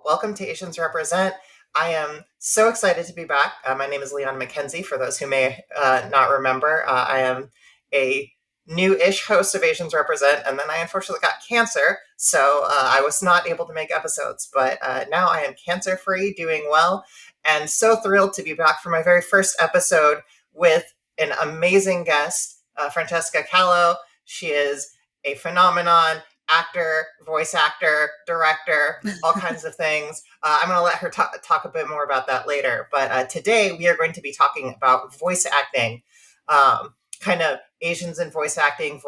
welcome to Asians Represent. I am so excited to be back. My name is Liana McKenzie, for those who may not remember. I am a new-ish host of Asians Represent, and then I unfortunately got cancer, so I was not able to make episodes. But now I am cancer-free, doing well, and so thrilled to be back for my very first episode with an amazing guest, Francesca Calo. She is a phenomenon, actor, voice actor, director, all kinds of things. I'm going to let her talk a bit more about that later. But today we are going to be talking about voice acting, kind of Asians in voice acting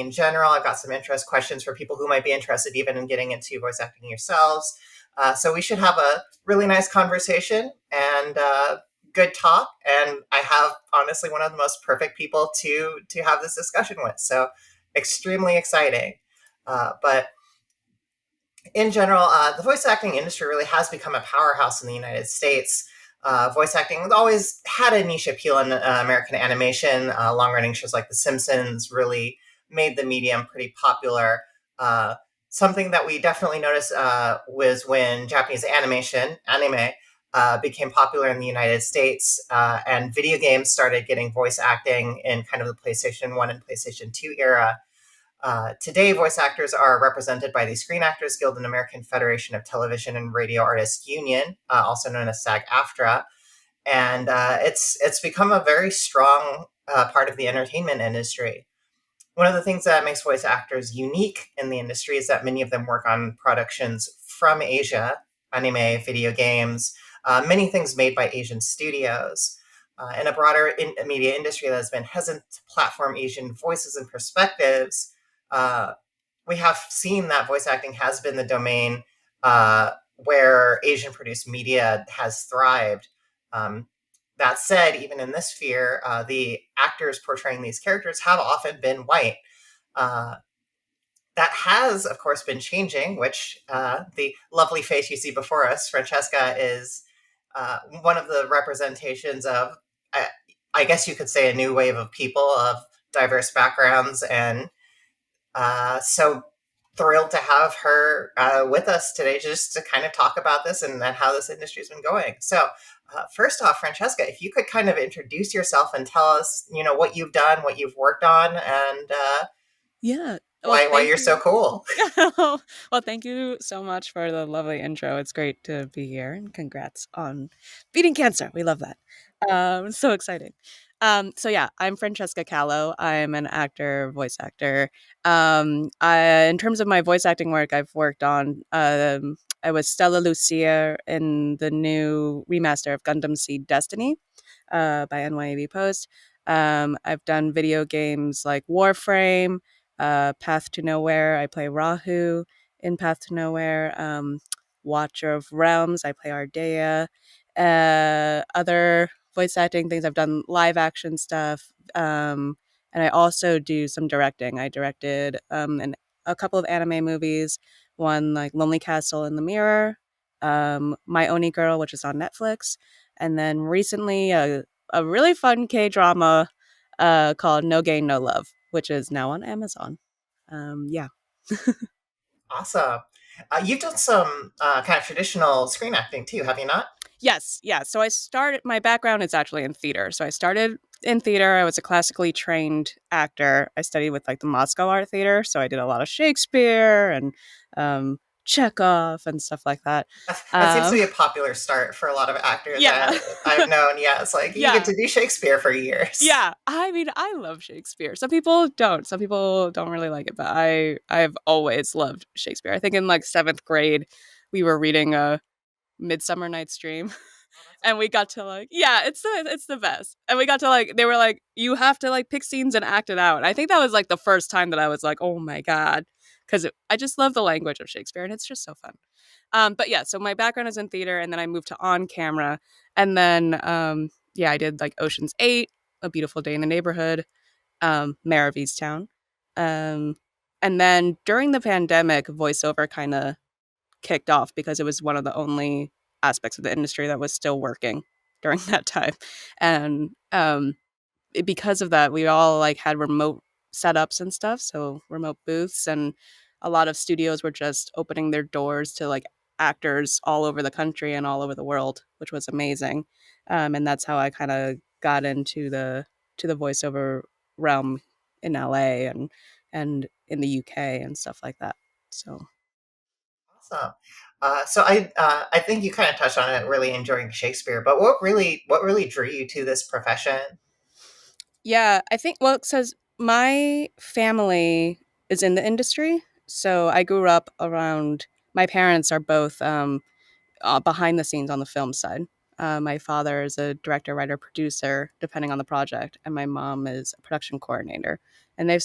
in general. I've got some interest questions for people who might be interested even in getting into voice acting yourselves. So we should have a really nice conversation and good talk. And I have honestly one of the most perfect people to have this discussion with. So extremely exciting. But in general, the voice acting industry really has become a powerhouse in the United States. Voice acting has always had a niche appeal in American animation. Long-running shows like The Simpsons really made the medium pretty popular. Something that we definitely noticed was when Japanese anime, became popular in the United States, and video games started getting voice acting in kind of the PlayStation 1 and PlayStation 2 era. Today, voice actors are represented by the Screen Actors Guild and American Federation of Television and Radio Artists Union, also known as SAG-AFTRA, and it's become a very strong part of the entertainment industry. One of the things that makes voice actors unique in the industry is that many of them work on productions from Asia, anime, video games, many things made by Asian studios. In a broader media industry that has been hesitant to platform Asian voices and perspectives, we have seen that voice acting has been the domain where Asian produced media has thrived. That said, even in this sphere, the actors portraying these characters have often been white. That has, of course, been changing, which the lovely face you see before us, Francesca, is one of the representations of, I guess you could say, a new wave of people of diverse backgrounds, and so thrilled to have her with us today just to kind of talk about this and how this industry has been going. So first off, Francesca, if you could kind of introduce yourself and tell us, what you've done, what you've worked on, and Yeah. why you're so cool. Well, thank you so much for the lovely intro. It's great to be here, and congrats on beating cancer. We love that. It's so exciting. So yeah, I'm Francesca Calo. I'm an actor, voice actor. In terms of my voice acting work, I've worked on. I was Stella Loussier in the new remaster of Gundam Seed Destiny, by NYAV Post. I've done video games like Warframe. Path to Nowhere, I play Rahu in Path to Nowhere. Watcher of Realms, I play Ardea. Other voice acting things, I've done live action stuff. And I also do some directing. I directed a couple of anime movies, one like Lonely Castle in the Mirror, My Oni Girl, which is on Netflix, and then recently a really fun K-drama called No Gain, No Love, which is now on Amazon. Yeah. Awesome. You've done some kind of traditional screen acting too, have you not? Yes. Yeah. So my background is actually in theater. So I started in theater. I was a classically trained actor. I studied with like the Moscow Art Theater. So I did a lot of Shakespeare and Chekhov and stuff like that. That seems to be a popular start for a lot of actors Yeah. that I've known. Yeah, it's like you get Yeah. to do Shakespeare for years. Yeah, I mean, I love Shakespeare. Some people don't. Some people don't really like it, but I've always loved Shakespeare. I think in like 7th grade, we were reading a Midsummer Night's Dream, Oh, that's and we got to like, yeah, it's the best. And we got to like, they were like, you have to like pick scenes and act it out. And I think that was like the first time that I was like, oh my god, because I just love the language of Shakespeare, and it's just so fun. But yeah, so my background is in theater, and then I moved to on camera, and then yeah, I did like Ocean's 8, A Beautiful Day in the Neighborhood, Mayor of Easttown, um, and then during the pandemic, voiceover kind of kicked off because it was one of the only aspects of the industry that was still working during that time, and because of that, we all like had remote setups and stuff, so remote booths, and a lot of studios were just opening their doors to like actors all over the country and all over the world, which was amazing. And that's how I kind of got into the voiceover realm in LA and in the UK and stuff like that. So Awesome. So I think you kind of touched on it, really enjoying Shakespeare. But what really drew you to this profession? yeah, I think well, it says my family is in the industry, so I grew up around. My parents are both behind the scenes on the film side. My father is a director, writer, producer, depending on the project, and my mom is a production coordinator. And they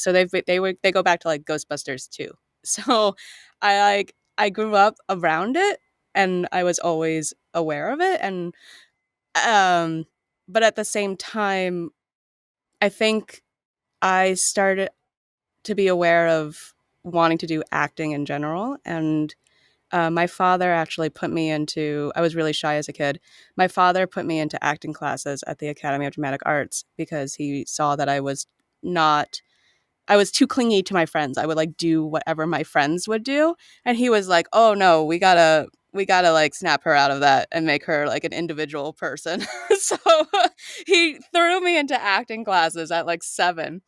go back to like Ghostbusters too. So I grew up around it, and I was always aware of it, and um, but at the same time, I think I started to be aware of wanting to do acting in general, and my father actually put me into, I was really shy as a kid. My father put me into acting classes at the Academy of Dramatic Arts because he saw that not, I was too clingy to my friends. I would like do whatever my friends would do. And he was like, oh no, we gotta like snap her out of that and make her like an individual person. So he threw me into acting classes at like 7.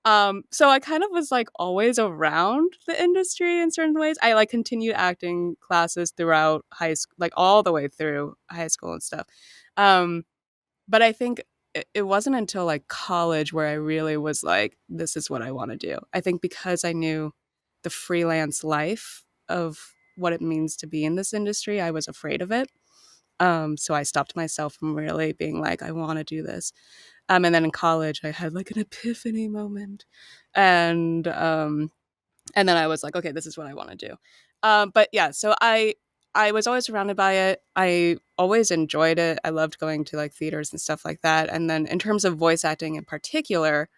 So I kind of was like always around the industry in certain ways. I like continued acting classes throughout high school, like all the way through high school and stuff. Um, but I think it wasn't until like college where I really was like, this is what I want to do. I think because I knew the freelance life of what it means to be in this industry, I was afraid of it. So I stopped myself from really being like, I want to do this. And then in college, I had like an epiphany moment, and um, and then I was like, okay, this is what I want to do. But yeah, so I was always surrounded by it. I always enjoyed it. I loved going to like theaters and stuff like that. And then in terms of voice acting in particular,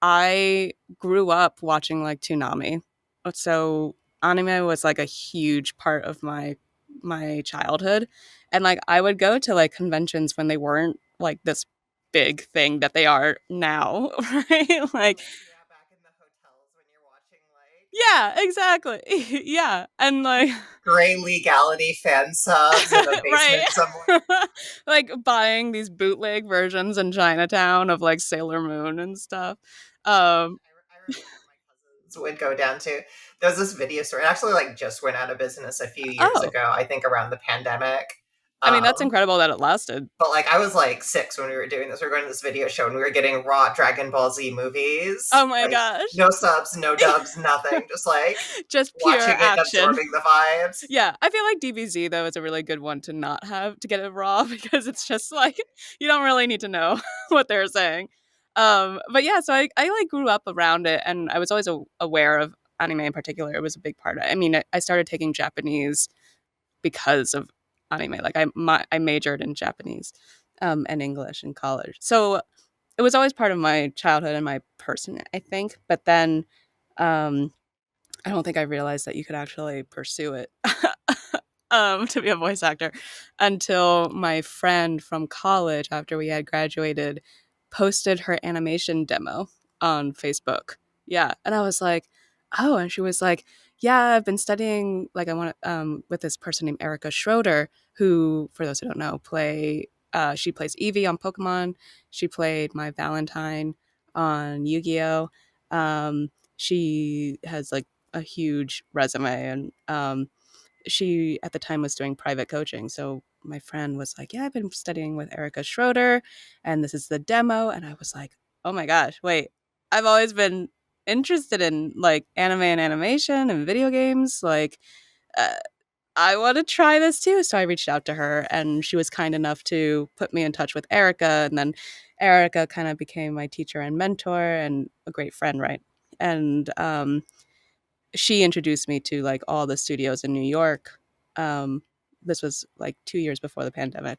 I grew up watching like Toonami. So anime was like a huge part of my childhood. And like I would go to like conventions when they weren't like this big thing that they are now, right? Like Like, yeah, back in the hotels when you're watching like yeah, exactly. Yeah. And like gray legality fan subs in a right. basement somewhere. Like buying these bootleg versions in Chinatown of like Sailor Moon and stuff. Um I remember my cousins would go down to. There was this video store. It actually like just went out of business a few years oh, ago. I think around the pandemic. I mean that's Um, incredible that it lasted. but like I was like 6 when we were doing this. We were going to this video show and we were getting raw Dragon Ball Z Oh movies. my Like gosh. no subs, no dubs, nothing. Just like Just pure watching it and action. absorbing the vibes. Yeah, I feel like DBZ though is a really good one to not have to get it raw because it's just like you don't really need to know what they're saying. But yeah, so I like grew up around it, and I was always aware of anime in particular. It was a big part of it. I mean, I started taking Japanese because of anime. Like I majored in Japanese and English in college, so it was always part of my childhood and my person, I think. But then um, I don't think I realized that you could actually pursue it to be a voice actor until my friend from college, after we had graduated, posted her animation demo on Facebook. Yeah. And I was like, oh, and she was like, yeah, I've been studying, like, I want to, with this person named Erica Schroeder, who, for those who don't know, she plays Eevee on Pokemon. She played my Valentine on Yu Gi Oh! She has like a huge resume, and she at the time was doing private coaching. So my friend was like, yeah, I've been studying with Erica Schroeder and this is the demo. And I was like, oh my gosh, wait, I've always been interested in like anime and animation and video games. Like, uh, I want to try this too. So I reached out to her and she was kind enough to put me in touch with Erica. And then Erica kind of became my teacher and mentor and a great friend, right? And she introduced me to like all the studios in New York. Um, this was like 2 years before the pandemic,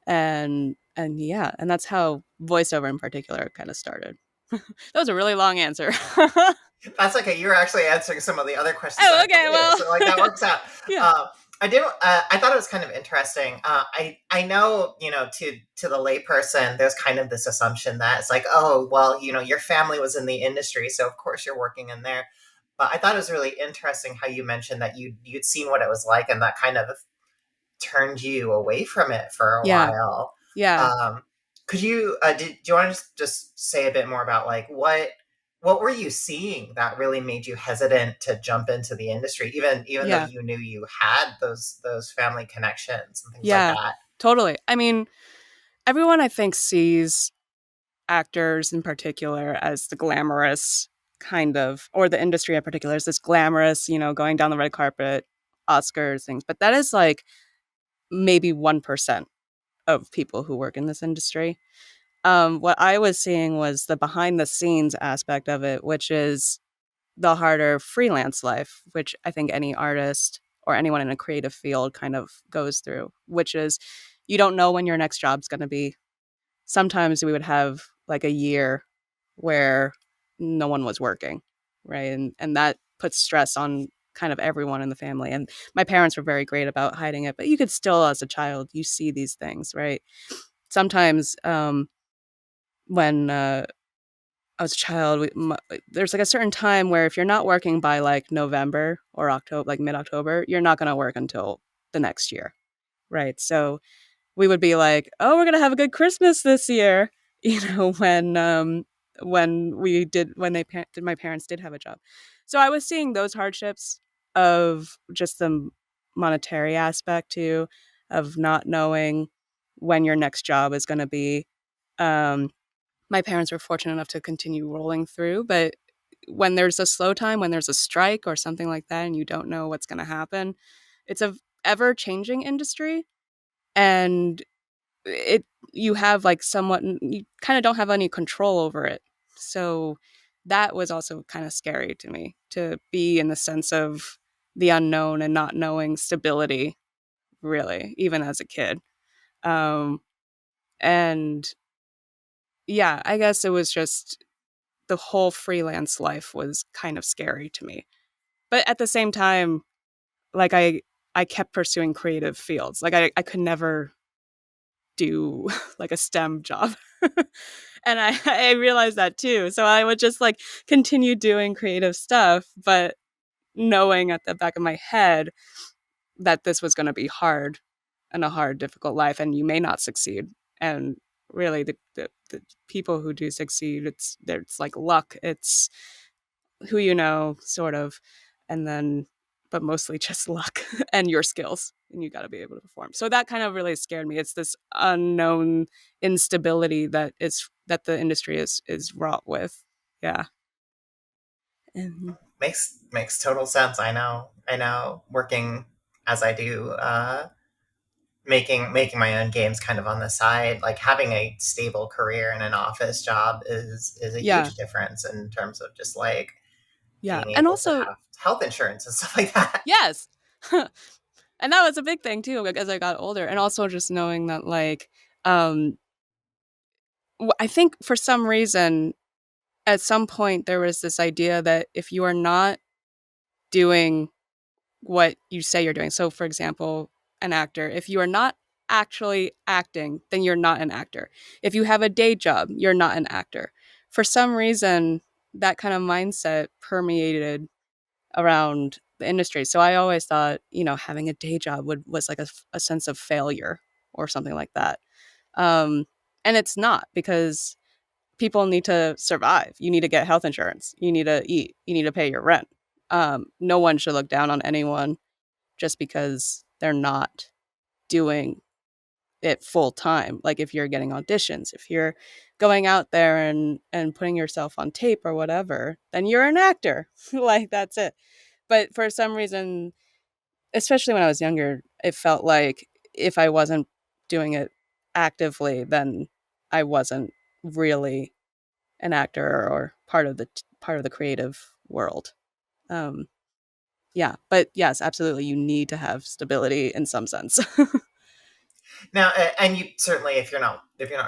and yeah, and that's how voiceover in particular kind of started. That was a really long answer. That's okay. You're actually answering some of the other questions that Oh, I put okay, here, well, so like that works out. yeah. Uh, I did. I thought it was kind of interesting. I know to the layperson, there's kind of this assumption that it's like, oh well, your family was in the industry, so of course you're working in there. But I thought it was really interesting how you mentioned that you'd seen what it was like, and that kind of turned you away from it for a Yeah. while. Yeah. Um, could you do you want to just say a bit more about like what were you seeing that really made you hesitant to jump into the industry, even though Yeah. you knew you had those family connections and things like Yeah. that? Totally. I mean, everyone I think sees actors in particular as the glamorous kind of, or the industry in particular as this glamorous, going down the red carpet, Oscars, things. But that is like maybe 1% of people who work in this industry. What I was seeing was the behind the scenes aspect of it, which is the harder freelance life, which I think any artist or anyone in a creative field kind of goes through, which is you don't know when your next job's going to be. Sometimes we would have like a year where no one was working, right? And that puts stress on kind of everyone in the family. And my parents were very great about hiding it, but you could still, as a child, you see these things, right? Sometimes when I was a child, there's like a certain time where if you're not working by like November or October, like mid October, you're not going to work until the next year, right? So we would be like, "Oh, we're gonna have a good Christmas this year," when we did when they did my parents did have a job. So I was seeing those hardships of just the monetary aspect too, of not knowing when your next job is going to be. Um, my parents were fortunate enough to continue rolling through, but when there's a slow time, when there's a strike or something like that, and you don't know what's going to happen, it's a ever changing industry, and it you have like somewhat you kind of don't have any control over it. So that was also kind of scary to me to be in the sense of the unknown and not knowing stability really even as a kid. Um and yeah, I guess it was just the whole freelance life was kind of scary to me, but at the same time, like I kept pursuing creative fields. Like I could never do like a STEM job. And I realized that too. So I would just like continue doing creative stuff, but knowing at the back of my head that this was going to be hard and a hard, difficult life, and you may not succeed. And really, the people who do succeed, it's like luck. It's who you know, sort of, and then, but mostly just luck and your skills, and you got to be able to perform. So that kind of really scared me. It's this unknown instability that the industry is wrought with. Yeah. And Makes total sense. I know working as I do, making my own games kind of on the side, like having a stable career in an office job is a yeah, huge difference in terms of just like yeah, being and able to also have health insurance and stuff like that. yes. And that was a big thing too, like, as I got older, and also just knowing that like um I think for some reason at some point there was this idea that if you are not doing what you say you're doing. So, for example, an actor, if you are not actually acting, then you're not an actor. If you have a day job, you're not an actor. For some reason, that kind of mindset permeated around the industry. So I always thought, having a day job was like a sense of failure or something like that. Um, and it's not, because people need to survive. You need to get health insurance. You need to eat. You need to pay your rent. No one should look down on anyone just because they're not doing it full time. Like if you're getting auditions, if you're going out there and putting yourself on tape or whatever, then you're an actor. Like that's it. But for some reason, especially when I was younger, it felt like if I wasn't doing it actively, then I wasn't really an actor or part of the creative world. Um, yeah, but yes, absolutely, you need to have stability in some sense. Now, and you certainly, if you're not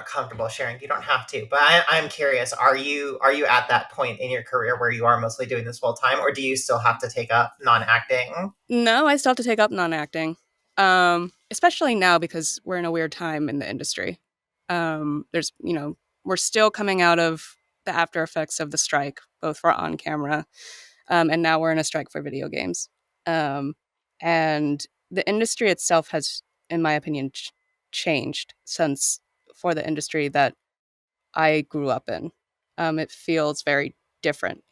comfortable sharing, you don't have to. But I'm curious: are you at that point in your career where you are mostly doing this full time, or do you still have to take up non acting? No, I still have to take up non-acting, especially now because we're in a weird time in the industry. There's, we're still coming out of the after effects of the strike, both for on camera. And now we're in a strike for video games. Um, and the industry itself has, in my opinion, changed since for the industry that I grew up in. It feels very different.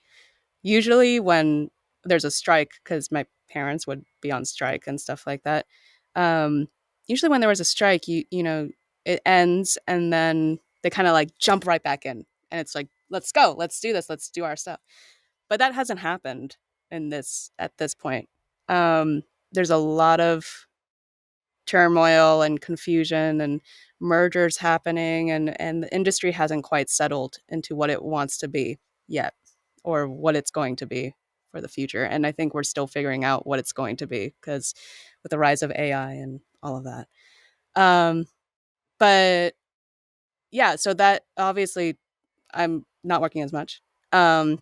Usually, when there's a strike, because my parents would be on strike and stuff like that. Um, Usually, when there was a strike, you know it ends, and then they kind of like jump right back in, and it's like, let's go, let's do this, let's do our stuff. But that hasn't happened in this at this point. There's a lot of turmoil and confusion and mergers happening, and the industry hasn't quite settled into what it wants to be yet, or what it's going to be for the future. And I think we're still figuring out what it's going to be, because with the rise of AI and all of that. um but yeah, so that obviously I'm not working as much. um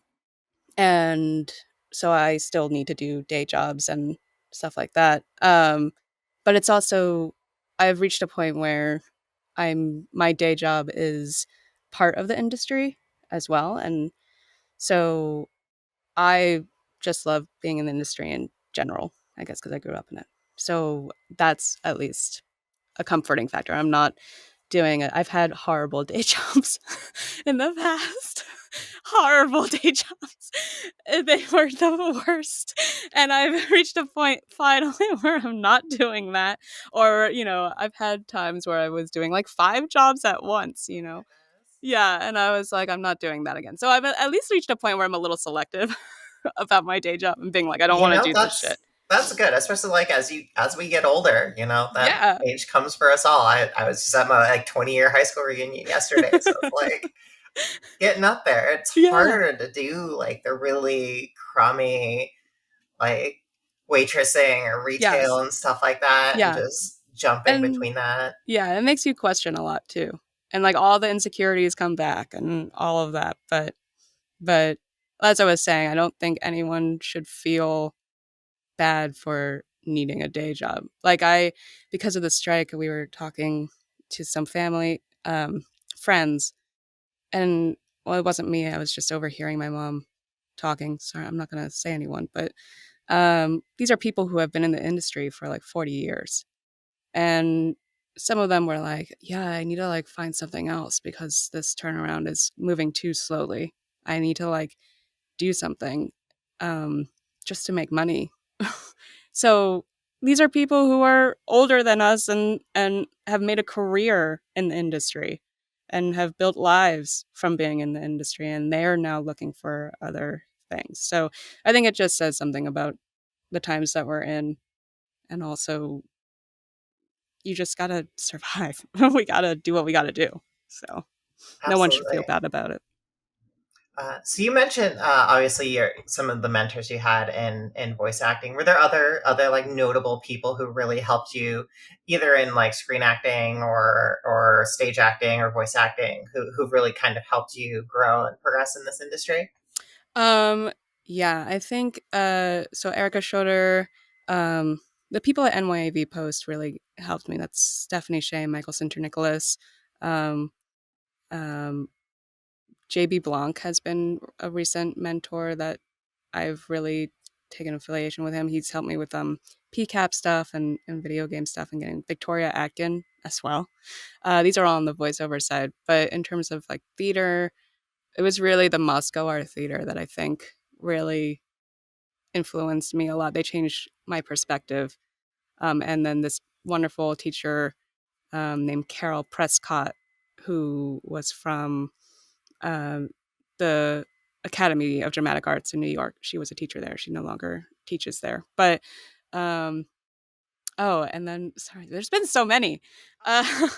and so I still need to do day jobs and stuff like that. But it's also, I've reached a point where my day job is part of the industry as well, and so I just love being in the industry in general, I guess, because I grew up in it. So that's at least a comforting factor. I'm not doing it. I've had horrible day jobs in the past. Horrible day jobs. They were the worst. And I've reached a point finally where I'm not doing that. Or, I've had times where I was doing like 5 jobs at once. Yeah. And I was like, I'm not doing that again. So I've at least reached a point where I'm a little selective about my day job and being like, I don't You want to know, do this shit. that's good, especially like as we get older, that Yeah. age comes for us all. I was just at my like 20-year high school reunion yesterday, so it's like getting up there. It's Yeah. harder to do like the really crummy like waitressing or retail Yes. and stuff like that, and Yeah. just jumping And between that. yeah, it makes you question a lot too. And like all the insecurities come back and all of that. But as I was saying, I don't think anyone should feel bad for needing a day job. Like because of the strike, we were talking to some family, friends, and well, it wasn't me. I was just overhearing my mom talking. Sorry, I'm not going to say anyone, but these are people who have been in the industry for like 40 years. And some of them were like, yeah, I need to like find something else because this turnaround is moving too slowly. I need to like do something, um, just to make money. So these are people who are older than us and have made a career in the industry and have built lives from being in the industry, and they're now looking for other things. So I think it just says something about the times that we're in, and also you just gotta survive. We gotta do what we gotta do. So no one should feel Absolutely. bad about it. So you mentioned obviously some of the mentors you had in voice acting. Were there other like notable people who really helped you, either in like screen acting or stage acting or voice acting, who really kind of helped you grow and progress in this industry? Um, yeah, I think so Erica Schroeder, the people at NYAV Post really helped me. That's Stephanie Shea, Michael Sinter Nicholas. Um, um, JB Blanc has been a recent mentor that I've really taken affiliation with him. He's helped me with PCAP stuff and video game stuff, and getting Victoria Atkin as well. These are all on the voiceover side. But in terms of like theater, it was really the Moscow Art Theater that I think really influenced me a lot. They changed my perspective. And then this wonderful teacher named Carol Prescott, who was from um, the Academy of Dramatic Arts in New York. She was a teacher there. She no longer teaches there. But um, oh, and then sorry, there's been so many. Uh,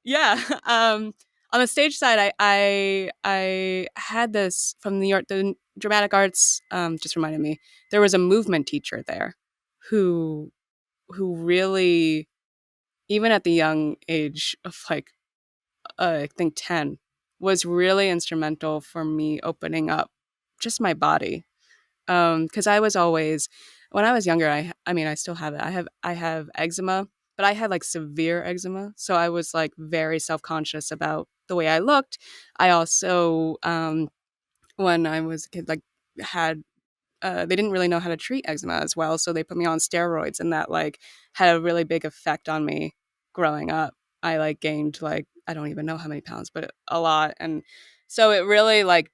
yeah. On the stage side, I had this from New York. The dramatic arts just reminded me there was a movement teacher there who really, even at the young age of like I think 10, was really instrumental for me opening up just my body. Because I was always, when I was younger, I mean I still have it. I have eczema, but I had like severe eczema, so I was like very self conscious about the way I looked. I also when I was a kid, like had they didn't really know how to treat eczema as well, so they put me on steroids, and that like had a really big effect on me growing up. I like gained like I don't even know how many pounds, but a lot, and so it really like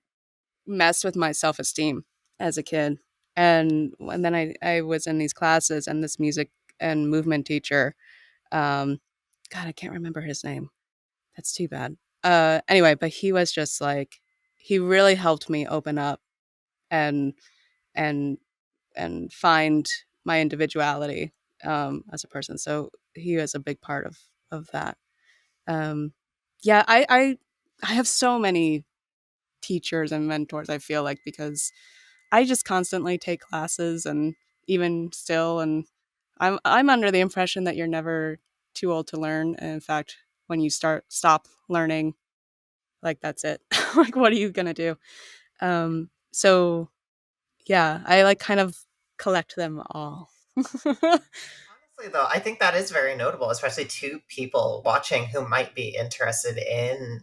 messed with my self esteem as a kid. And then I was in these classes, and this music and movement teacher, um, God, I can't remember his name. That's too bad. Anyway, but he was just like he really helped me open up and and and find my individuality as a person. So he was a big part of that. Um, yeah, I have so many teachers and mentors. I feel like because I just constantly take classes, and even still, and I'm under the impression that you're never too old to learn. And in fact, when you stop learning, like that's it. Like what are you gonna do? So yeah, I like kind of collect them all. Honestly, though, I think that is very notable, especially to people watching who might be interested in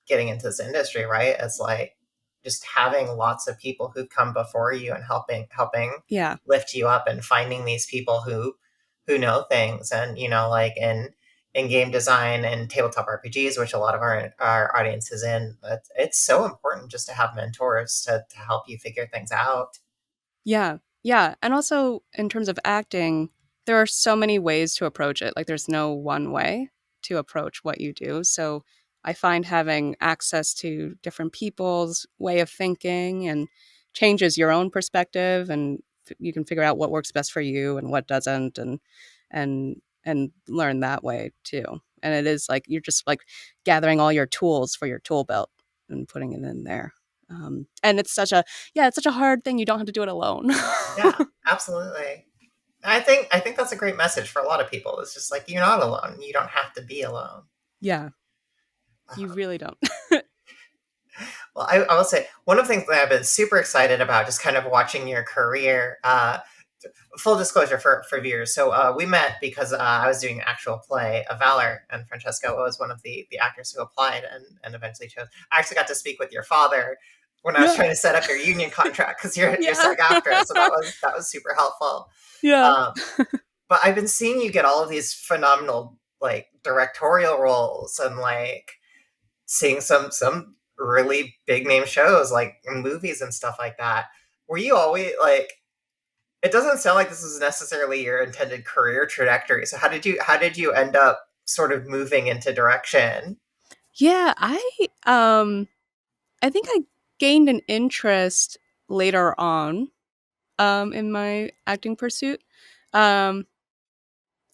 getting into this industry, right? It's like just having lots of people who come before you and helping Yeah. lift you up, and finding these people who know things. And like in game design and tabletop RPGs, which a lot of our audience is in, it's so important just to have mentors to help you figure things out. Yeah. Yeah. And also in terms of acting, there are so many ways to approach it. Like there's no one way to approach what you do. So I find having access to different people's way of thinking and changes your own perspective, and you can figure out what works best for you and what doesn't, and learn that way too. And it is like you're just like gathering all your tools for your tool belt and putting it in there. And it's such a yeah, it's such a hard thing. You don't have to do it alone. Yeah, absolutely. I think that's a great message for a lot of people. It's just like you're not alone. You don't have to be alone. Yeah, you Um, really don't. well, I will say one of the things that I've been super excited about, just kind of watching your career. Full disclosure for viewers. So we met because I was doing an actual play of Valor, and Francesca was one of the actors who applied and eventually chose. I actually got to speak with your father when I was Yeah, trying to set up your union contract because you're yeah, SAG-AFTRA, so that was super helpful. yeah, Um, but I've been seeing you get all of these phenomenal like directorial roles, and like seeing some really big name shows like in movies and stuff like that. Were you always like, it doesn't sound like this is necessarily your intended career trajectory. So how did you end up sort of moving into direction? yeah. I think I gained an interest later on, in my acting pursuit. Um,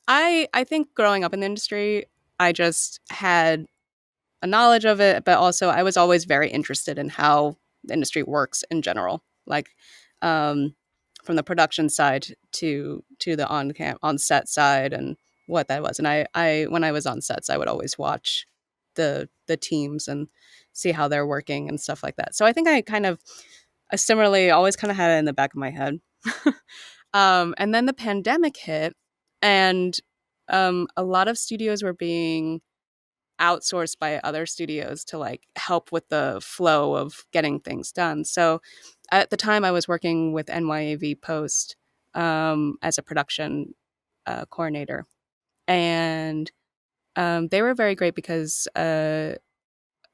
I think growing up in the industry, I just had a knowledge of it, but also I was always very interested in how the industry works in general, like um, from the production side to the on set side and what that was. And I when I was on sets, I would always watch the teams and see how they're working and stuff like that. So I think I kind of similarly always kind of had it in the back of my head. And then the pandemic hit, and a lot of studios were being outsourced by other studios to like help with the flow of getting things done. So at the time I was working with NYAV Post as a production coordinator. And they were very great because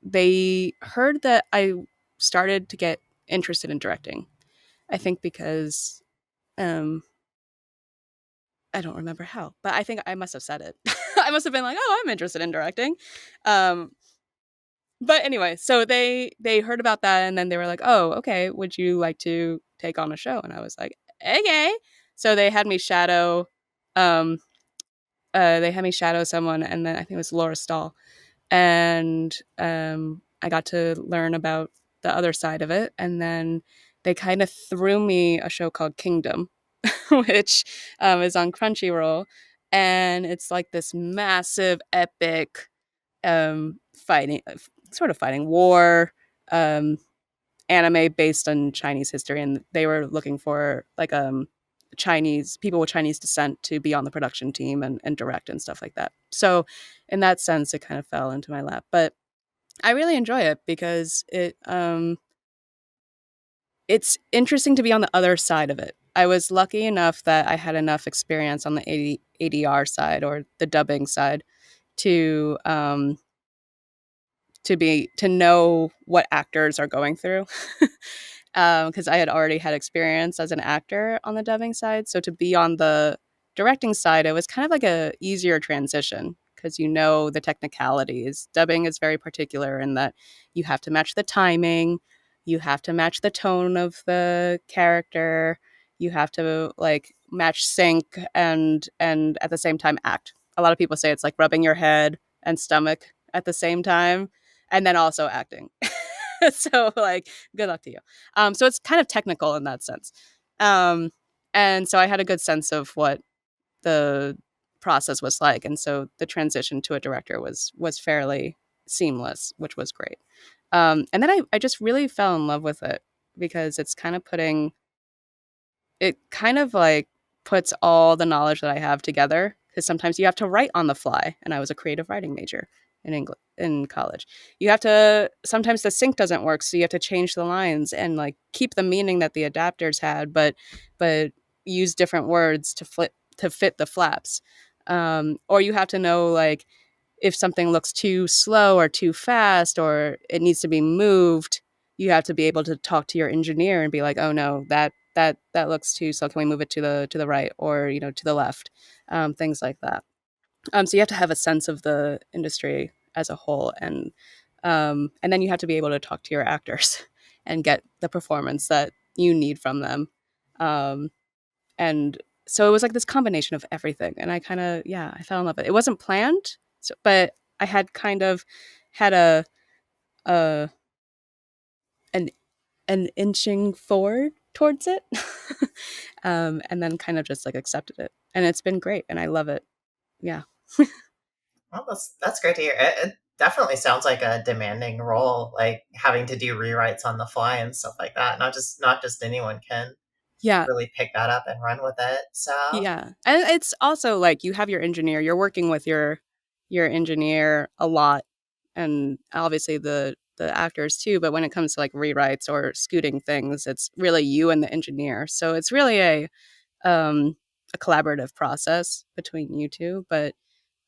they heard that I started to get interested in directing. I think because um, I don't remember how, but I think I must have said it. I must have been like, "Oh, I'm interested in directing." Um, but anyway, so they heard about that, and then they were like, "Oh, okay, would you like to take on a show?" And I was like, "Okay." So um they had me shadow someone, and then I think it was Laura Stahl, and I got to learn about the other side of it, and then they kind of threw me a show called Kingdom, which is on Crunchyroll, and it's like this massive epic fighting sort of fighting war um anime based on Chinese history, and they were looking for like Chinese people with Chinese descent to be on the production team and direct and stuff like that. So in that sense it kind of fell into my lap. But I really enjoy it because it's interesting to be on the other side of it. I was lucky enough that I had enough experience on the ADR side or the dubbing side to to know what actors are going through because I had already had experience as an actor on the dubbing side. So to be on the directing side, it was kind of like a easier transition because you know the technicalities. Dubbing is very particular in that you have to match the timing, you have to match the tone of the character, you have to like match sync and at the same time act. A lot of people say it's like rubbing your head and stomach at the same time and then also acting. So like good luck to you. So it's kind of technical in that sense. Um, and so I had a good sense of what the process was like, and so the transition to a director was fairly seamless, which was great. And then I just really fell in love with it because it's kind of putting it kind of like puts all the knowledge that I have together because sometimes you have to write on the fly, and I was a creative writing major in English in college. You have to sometimes the sync doesn't work, so you have to change the lines and like keep the meaning that the adapters had, but use different words to flip to fit the flaps. Or you have to know like if something looks too slow or too fast or it needs to be moved, you have to be able to talk to your engineer and be like, "Oh no, that looks too slow. Can we move it to the right or to the left?" Things like that. So you have to have a sense of the industry as a whole, and then you have to be able to talk to your actors and get the performance that you need from them. Um, and so it was like this combination of everything, and I kind of I fell in love with it. It wasn't planned, but I had kind of had a an an inching forward towards it, and then kind of just like accepted it, and it's been great, and I love it. Yeah. Well, that's great to hear. It definitely sounds like a demanding role, like having to do rewrites on the fly and stuff like that. Not just anyone can Yeah. really pick that up and run with it. So Yeah. And it's also like you have your engineer, you're working with your engineer a lot and obviously the actors too, but when it comes to like rewrites or scooting things, it's really you and the engineer. So it's really a collaborative process between you two, but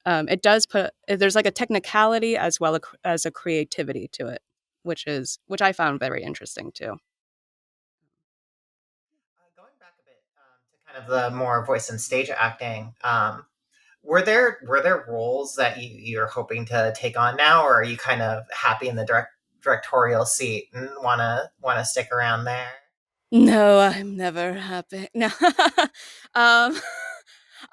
it does put there's like a technicality as well as a creativity to it, which I found very interesting too. going back a bit to kind of the more voice and stage acting, were there roles that you're hoping to take on now, or are you kind of happy in the directorial seat and wanna stick around there? No, I'm never happy. No. um,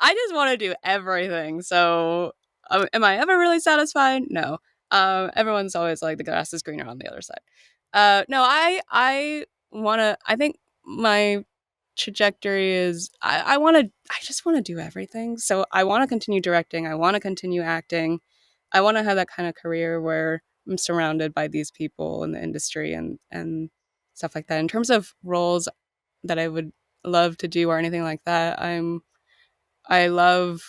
I just want to do everything. So, am I ever really satisfied? No. Everyone's always like the grass is greener on the other side. No, I want to. I think my trajectory is I just want to do everything. So I want to continue directing. I want to continue acting. I want to have that kind of career where I'm surrounded by these people in the industry and stuff like that. In terms of roles that I would love to do or anything like that, I love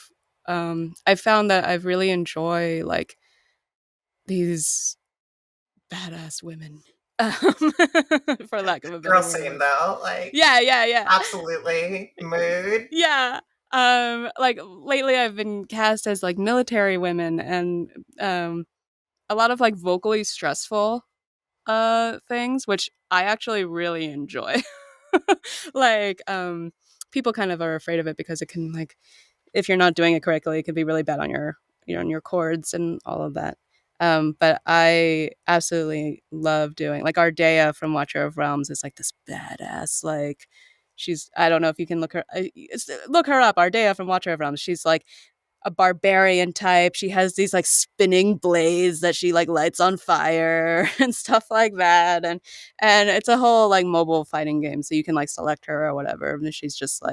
I found that I really enjoy like these badass women. For lack of a Girl better scene word. though, like Yeah, yeah, yeah. absolutely mood. Yeah. Like lately I've been cast as like military women and a lot of like vocally stressful things, which I actually really enjoy. Like people kind of are afraid of it because it can like if you're not doing it correctly, it could be really bad on your on your chords and all of that. But I absolutely love doing like Ardea from Watcher of Realms is like this badass like she's I don't know if you can look her up Ardea from Watcher of Realms. She's like a barbarian type. She has these like spinning blades that she like lights on fire and stuff like that. And it's a whole like mobile fighting game. So you can like select her or whatever. And she's just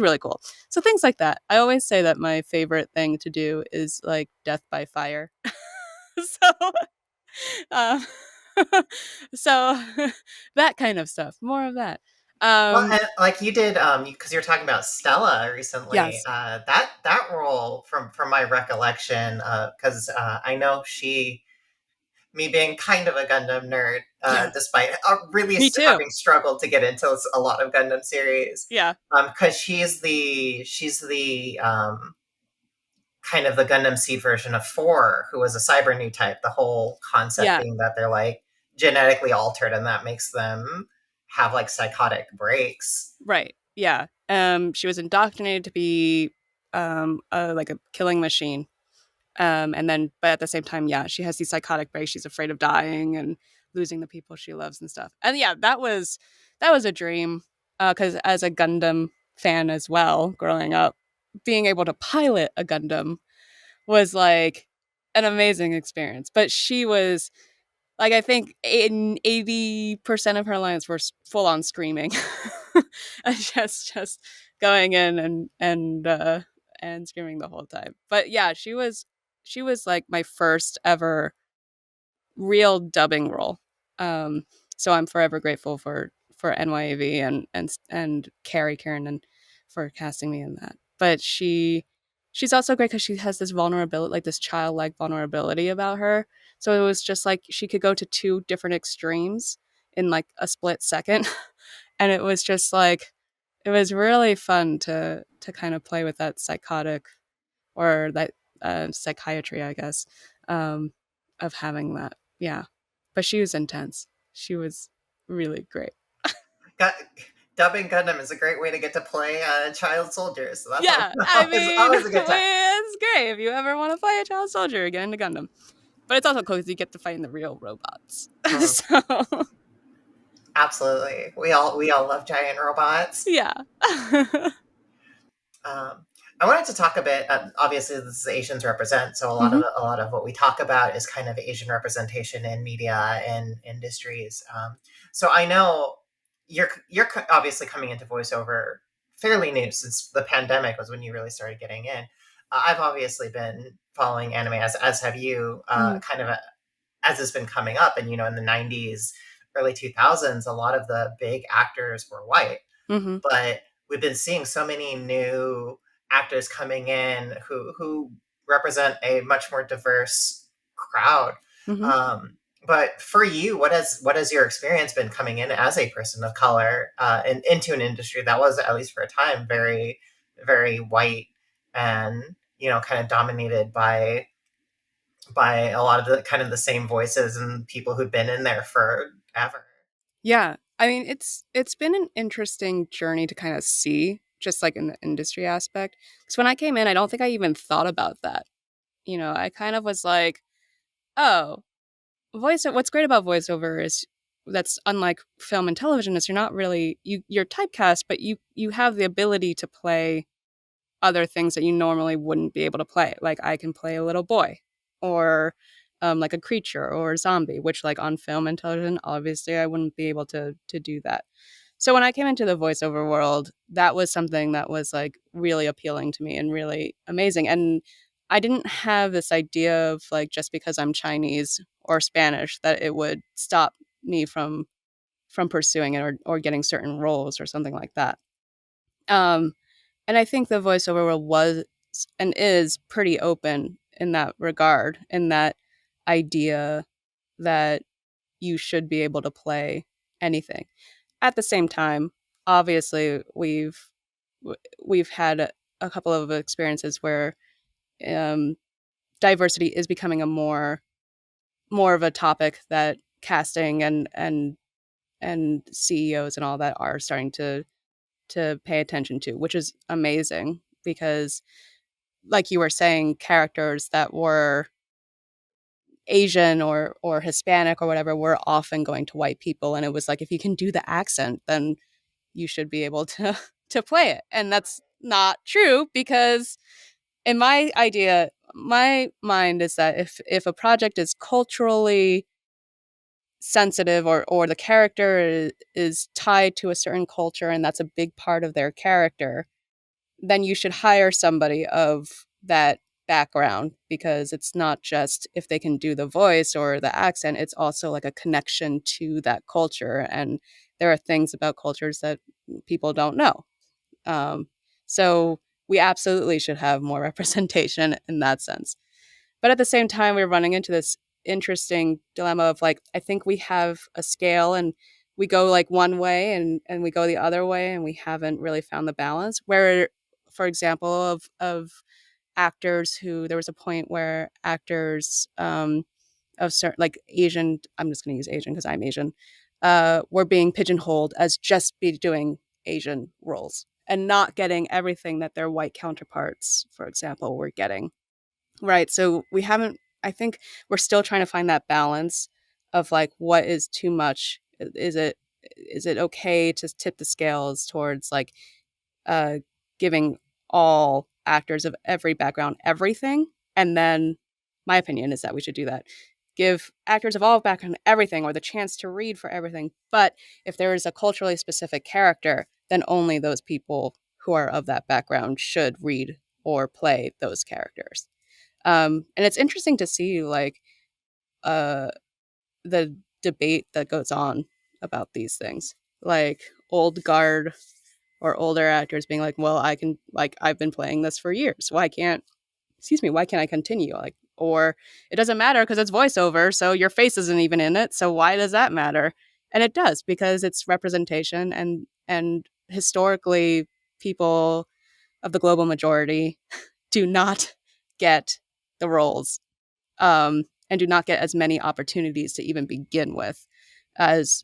really cool. So things like that. I always say that my favorite thing to do is like death by fire. So um so that kind of stuff. More of that. Well, Um and like you did, because you were talking about Stella recently. yes. That role, from my recollection, because I know she me being kind of a Gundam nerd, Yeah, despite really me too. having struggled to get into a lot of Gundam series, Yeah, because she's the kind of the Gundam Seed version of Four, who was a cyber new type. The whole concept yeah, being that they're like genetically altered, and that makes them have like psychotic breaks. right. Yeah. She was indoctrinated to be like a killing machine. And then, but at the same time, yeah, she has these psychotic breaks. She's afraid of dying and losing the people she loves and stuff. And yeah, that was a dream. Because as a Gundam fan as well, growing up, being able to pilot a Gundam was like an amazing experience. But she was like, I think in 80% of her lines were full on screaming, and just going in and screaming the whole time. But yeah, she was like my first ever real dubbing role. Um, so I'm forever grateful for NYAV and Carrie Kiernan for casting me in that. But she's also great because she has this vulnerability, like this childlike vulnerability about her. So it was just like she could go to two different extremes in like a split second, and it was just like it was really fun to kind of play with that psychotic or that psychiatry, I guess, um, of having that. Yeah, but she was intense. She was really great. Got, Dubbing Gundam is a great way to get to play child soldiers. So that's always, Yeah, I mean, always a good time. it's great if you ever want to play a child soldier, get into Gundam. But it's also cool because you get to fight in the real robots. Mhm. So Absolutely, we all love giant robots. yeah. Um, I wanted to talk a bit. Obviously, this is Asians represent, so Hmm. a lot of what we talk about is kind of Asian representation in media and industries. So I know you're obviously coming into voiceover fairly new, since the pandemic was when you really started getting in. I've obviously been following anime, as have you, Hmm. kind of as it's been coming up. And in the '90s, early 2000s, a lot of the big actors were white, Hmm. but we've been seeing so many new actors coming in who represent a much more diverse crowd. Hmm. Um, but for you, what has your experience been coming in as a person of color, into an industry that was, at least for a time, very very white, and kind of dominated by a lot of the kind of the same voices and people who've been in there forever? Yeah, I mean, it's been an interesting journey to kind of see, just like in the industry aspect. Because when I came in, I don't think I even thought about that. I kind of was like, oh, voice. What's great about voiceover is that's unlike film and television is you're not really you're typecast, but you have the ability to play other things that you normally wouldn't be able to play. Like I can play a little boy, or like a creature or a zombie, which like on film and television, obviously I wouldn't be able to do that. So when I came into the voiceover world, that was something that was like really appealing to me and really amazing. And I didn't have this idea of like just because I'm Chinese or Spanish that it would stop me from pursuing it or getting certain roles or something like that. Um, and I think the voiceover world was and is pretty open in that regard, in that idea that you should be able to play anything. At the same time, obviously, we've had a couple of experiences where um, diversity is becoming a more of a topic that casting and CEOs and all that are starting to pay attention to, which is amazing because like you were saying, characters that were Asian or Hispanic or whatever were often going to white people, and it was like if you can do the accent, then you should be able to to play it, and that's not true because in my mind is that if a project is culturally sensitive or the character is tied to a certain culture and that's a big part of their character, then you should hire somebody of that background because it's not just if they can do the voice or the accent, it's also like a connection to that culture. And there are things about cultures that people don't know. Um, so we absolutely should have more representation in that sense. But at the same time, we're running into this interesting dilemma of like, I think we have a scale and we go like one way and we go the other way and we haven't really found the balance. Where, for example, of actors who there was a point where actors of certain like Asian, I'm just going to use Asian because I'm Asian, were being pigeonholed as just be doing Asian roles and not getting everything that their white counterparts, for example, were getting. Right. So we haven't, I think we're still trying to find that balance of like what is too much. Is it okay to tip the scales towards like uh giving all actors of every background everything? And then my opinion is that we should do that. Give actors of all background everything or the chance to read for everything. But if there is a culturally specific character, then only those people who are of that background should read or play those characters. And it's interesting to see like uh, the debate that goes on about these things, like old guard or older actors being like, "Well, I can like I've been playing this for years. Why can't why can't I continue?" Like, or it doesn't matter because it's voiceover, so your face isn't even in it. So why does that matter? And it does because it's representation, and historically, people of the global majority do not get the roles and do not get as many opportunities to even begin with as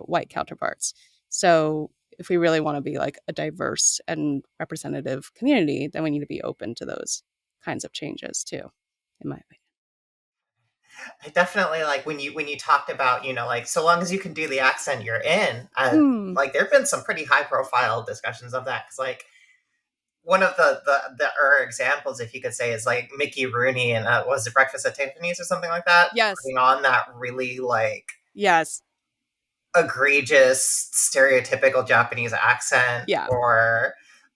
white counterparts. So if we really want to be like a diverse and representative community, then we need to be open to those kinds of changes too, in my I definitely like when you talked about, like so long as you can do the accent you're in. opinion. Like there've been some pretty high profile discussions of that because like one of the examples, if you could say, is like Mickey Rooney and was it Breakfast at Tiffany's or something like that, Yes. putting on that really like Yes. egregious stereotypical Japanese accent, Yeah. or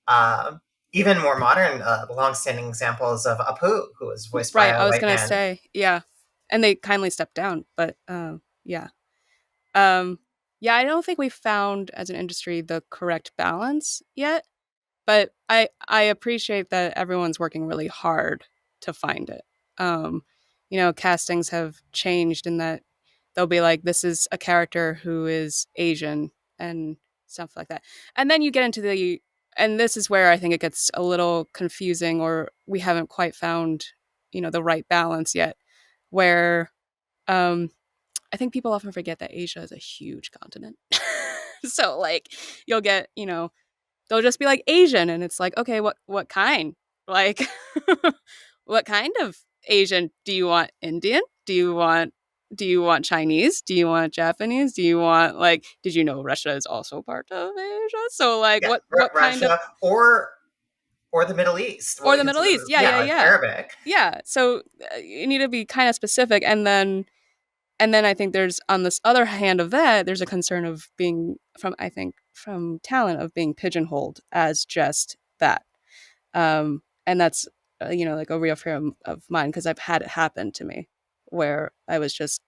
um, even more modern, long-standing examples of Apu, who was voiced by Right. a I was white gonna man. say, yeah. And they kindly stepped down, but yeah. Um yeah, I don't think we found as an industry the correct balance yet. But I appreciate that everyone's working really hard to find it. Um, castings have changed in that they'll be like, this is a character who is Asian and stuff like that. And then you get into and this is where I think it gets a little confusing, or we haven't quite found, the right balance yet, where um, I think people often forget that Asia is a huge continent. So like you'll get, they'll just be like Asian, and it's like, okay, what kind? Like, what kind of Asian do you want? Indian? Do you want Chinese? Do you want Japanese? Do you want like? Did you know Russia is also part of Asia? So like, Yeah, what kind of Russia or the Middle East. or Well, the Middle East? Yeah, yeah, yeah, like yeah, Arabic. yeah. So you need to be kind of specific, and then I think there's on this other hand of that, there's a concern of being from talent of being pigeonholed as just that. And that's like a real fear of mine because I've had it happen to me where I was just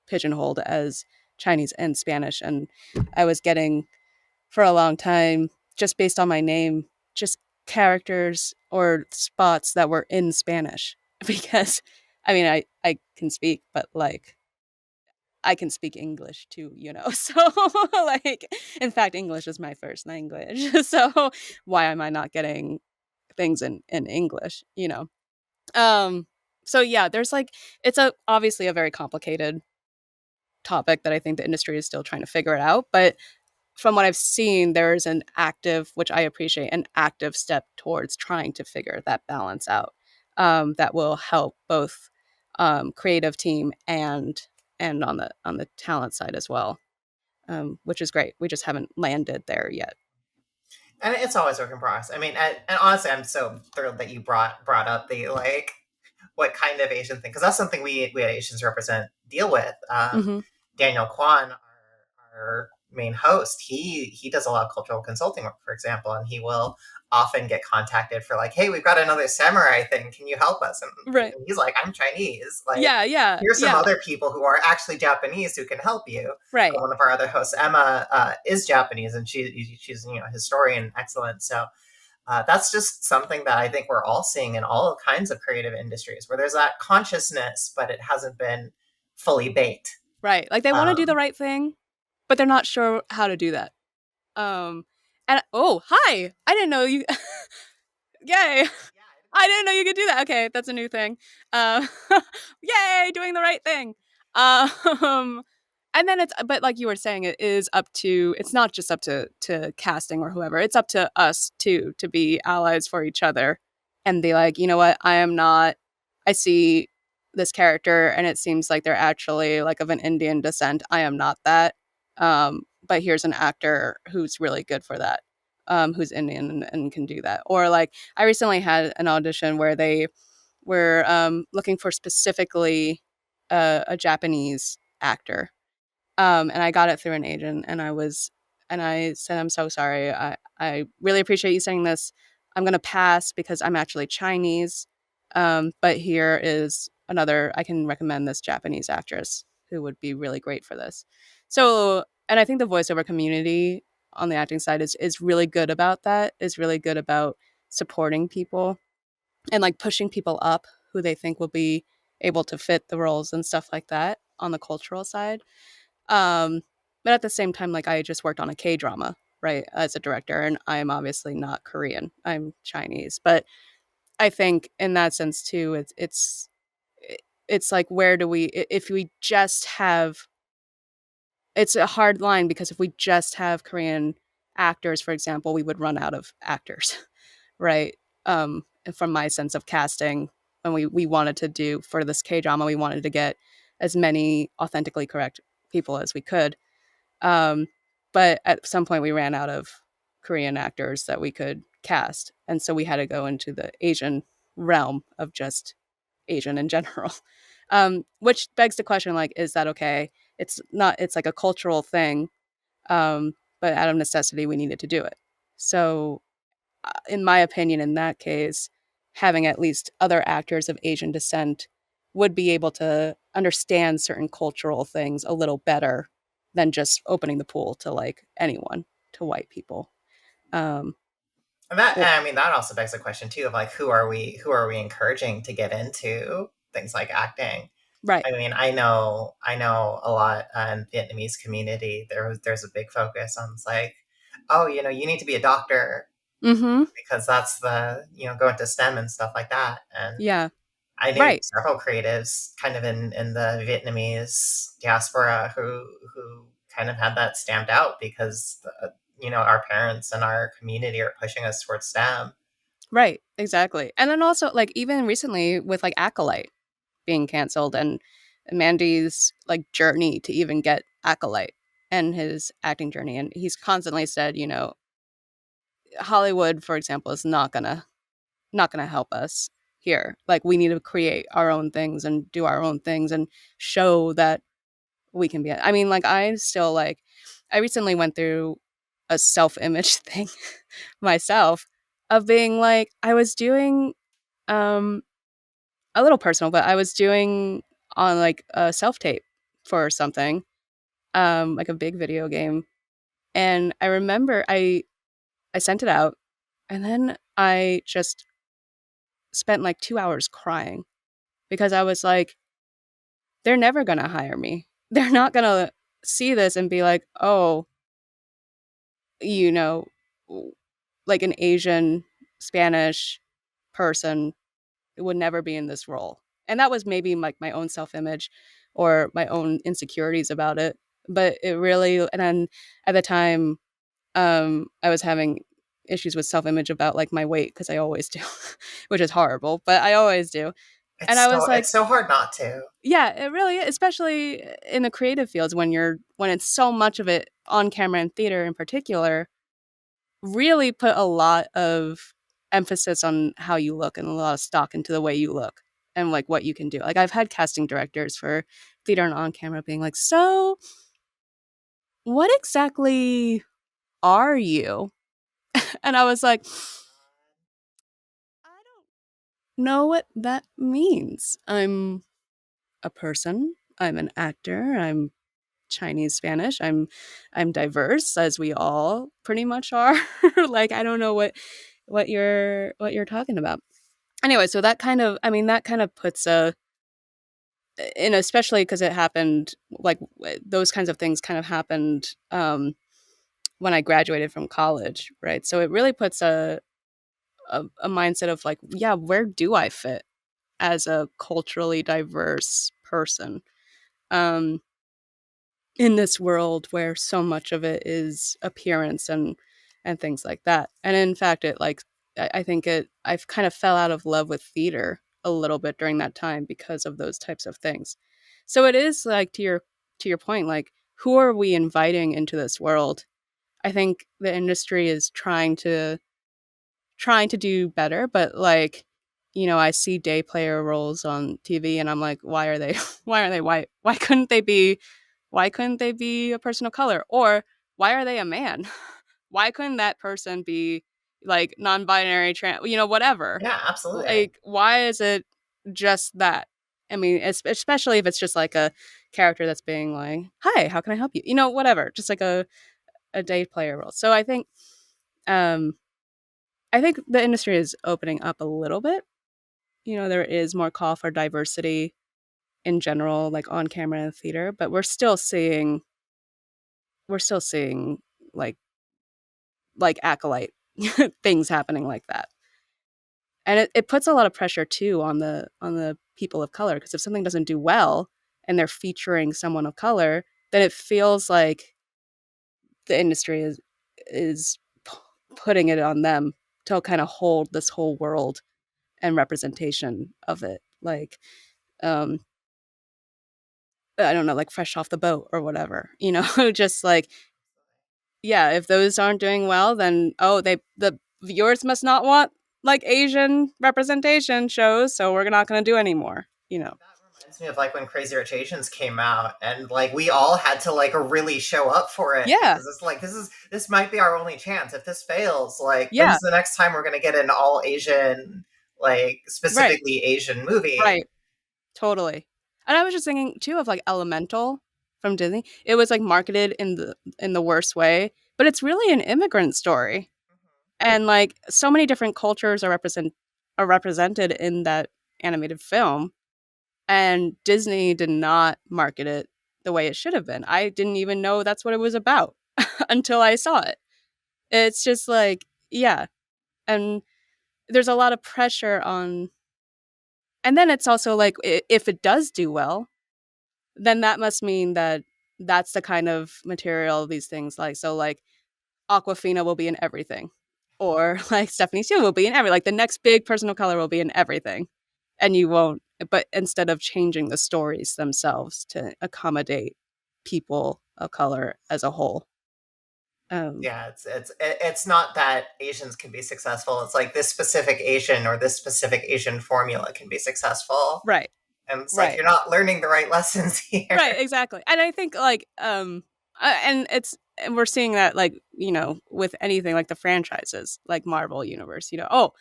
pigeonholed as Chinese and Spanish, and I was getting for a long time just based on my name, just characters or spots that were in Spanish because I mean I can speak, but like I can speak English too, So like in fact English is my first language. So why am I not getting things in English, Um so yeah, there's like it's a obviously a very complicated topic that I think the industry is still trying to figure it out, but from what I've seen there is an active, which I appreciate, an active step towards trying to figure that balance out. That will help both creative team and on the talent side as well, which is great. We just haven't landed there yet. And it's always work in progress. I mean, and honestly, I'm so thrilled that you brought up the like what kind of Asian thing, because that's something we at Asians Represent deal with. Mm-hmm. Daniel Kwan, our main host, he does a lot of cultural consulting work, for example, and he will often get contacted for like, hey, we've got another samurai thing, can you help us? Right. And he's like, I'm Chinese, like Yeah. Yeah. here's some Yeah. other people who are actually Japanese who can help you. Right. One of our other hosts, Emma, is Japanese, and she's a historian, excellent. So that's just something that I think we're all seeing in all kinds of creative industries where there's that consciousness, but it hasn't been fully baked. Right. Like they want to do the Um, right thing, but they're not sure how to do that. Um and oh, hi. I didn't know you Yay. I didn't know you could do that. Okay, that's a new thing. Uh, yay, doing the right thing. Um, and then it's, but like you were saying, it is up to. It's not just up to casting or whoever. It's up to us too to be allies for each other, and be like, you know what, I am not. I see this character, and it seems like they're actually like of an Indian descent. I am not that. But here's an actor who's really good for that. Who's Indian and can do that, or like I recently had an audition where they were looking for specifically a Japanese actor, and I got it through an agent, and I said, I'm so sorry. I really appreciate you saying this. I'm gonna pass because I'm actually Chinese, but here is another. I can recommend this Japanese actress who would be really great for this. So, and I think the voiceover community on the acting side is really good about that. Is really good about supporting people and like pushing people up who they think will be able to fit the roles and stuff like that on the cultural side. Um, but at the same time, like I just worked on a K drama, right, as a director, and I'm obviously not Korean. I'm Chinese, but I think in that sense too, it's like where do we if we just have it's a hard line because if we just have Korean actors, for example, we would run out of actors, right? From my sense of casting, and we wanted to do for this K drama, we wanted to get as many authentically correct people as we could. Um, but at some point, we ran out of Korean actors that we could cast, and so we had to go into the Asian realm of just Asian in general. Which begs the question, like, is that okay? It's not. It's like a cultural thing, but out of necessity, we needed to do it. So in my opinion, in that case, having at least other actors of Asian descent would be able to understand certain cultural things a little better than just opening the pool to like anyone, to white people. Um, and that, or, I mean, that also begs the question too of like, who are we encouraging to get into things like acting? right. I mean, I know a lot in Vietnamese community. There's a big focus on it's like, oh, you need to be a doctor Mm-hmm. because that's the go into STEM and stuff like that. And Yeah. I knew Right. several creatives kind of in the Vietnamese diaspora who kind of had that stamped out because our parents and our community are pushing us towards STEM. Right. Exactly. And then also like even recently with like Acolyte being canceled and Mandy's like journey to even get Acolyte and his acting journey. And he's constantly said, Hollywood, for example, is not gonna help us here. Like we need to create our own things and do our own things and show that we can be. I mean, like I still like. I recently went through a self-image thing myself of being like I was doing um a little personal, but I was doing on like a self-tape for something, like a big video game. And I remember I sent it out and then I just spent like 2 hours crying because I was like, they're never going to hire me. They're not going to see this and be like, oh, you know, like an Asian Spanish person would never be in this role. And that was maybe like my own self image or my own insecurities about it. But it really, and then at the time, I was having issues with self image about like my weight because I always do, which is horrible, but I always do. It's And I so was it's like, so hard not to. yeah, it really is, especially in the creative fields when it's so much of it on camera and theater in particular, really put a lot of emphasis on how you look and a lot of stock into the way you look and like what you can do. Like I've had casting directors for theater and on camera being like, "So, what exactly are you?" And I was like, "I don't know what that means. I'm a person. I'm an actor. I'm Chinese Spanish. I'm diverse as we all pretty much are. Like I don't know what you're talking about." Anyway, so that kind of I mean that kind of puts and especially because it happened like those kinds of things kind of happened when I graduated from college, right? So it really puts a mindset of like, yeah, where do I fit as a culturally diverse person um, in this world where so much of it is appearance and things like that. And in fact, it like I think it I've kind of fell out of love with theater a little bit during that time because of those types of things. So it is like to your point, like who are we inviting into this world? I think the industry is trying to do better, but like, you know, I see day player roles on TV and I'm like, why are they why are they white? Why couldn't they be a person of color? Or why are they a man? Why couldn't that person be like non-binary trans, you know, whatever. Yeah, absolutely. Like why is it just that? I mean, especially if it's just like a character that's being like, "Hi, how can I help you?" You know, whatever, just like a day player role. So um I think the industry is opening up a little bit. You know, there is more call for diversity in general, like on camera and theater, but we're still seeing like acolyte things happening like that. And it puts a lot of pressure too on the people of color because if something doesn't do well and they're featuring someone of color, then it feels like the industry is putting it on them to kind of hold this whole world and representation of it. Like um I don't know, like fresh off the boat or whatever, you know, just like, yeah, if those aren't doing well, then, oh, the viewers must not want like Asian representation shows, so we're not going to do anymore, you know. That reminds me of like when Crazy Rich Asians came out, and like we all had to like really show up for it Yeah, because it's like this might be our only chance. If this fails, like yeah, when's the next time we're gonna get an all Asian, like right, specifically Asian movie? right, totally. And I was just thinking too of like Elemental from Disney. It was like marketed in the worst way, but it's really an immigrant story. And like so many different cultures are represented in that animated film, and Disney did not market it the way it should have been. I didn't even know that's what it was about until I saw it. It's just like, yeah, and there's a lot of pressure on, and then it's also like if it does do well, then that must mean that that's the kind of material these things like, so like Aquafina will be in everything, or like Stephanie Sue will be in every, like the next big person of color will be in everything, and you won't. But instead of changing the stories themselves to accommodate people of color as a whole, um, Yeah, it's not that Asians can be successful. It's like this specific Asian or this specific Asian formula can be successful, right, and it's like right, you're not learning the right lessons here. right, exactly. And I think like, and we're seeing that like, you know, with anything like the franchises, like Marvel Universe. You know, oh,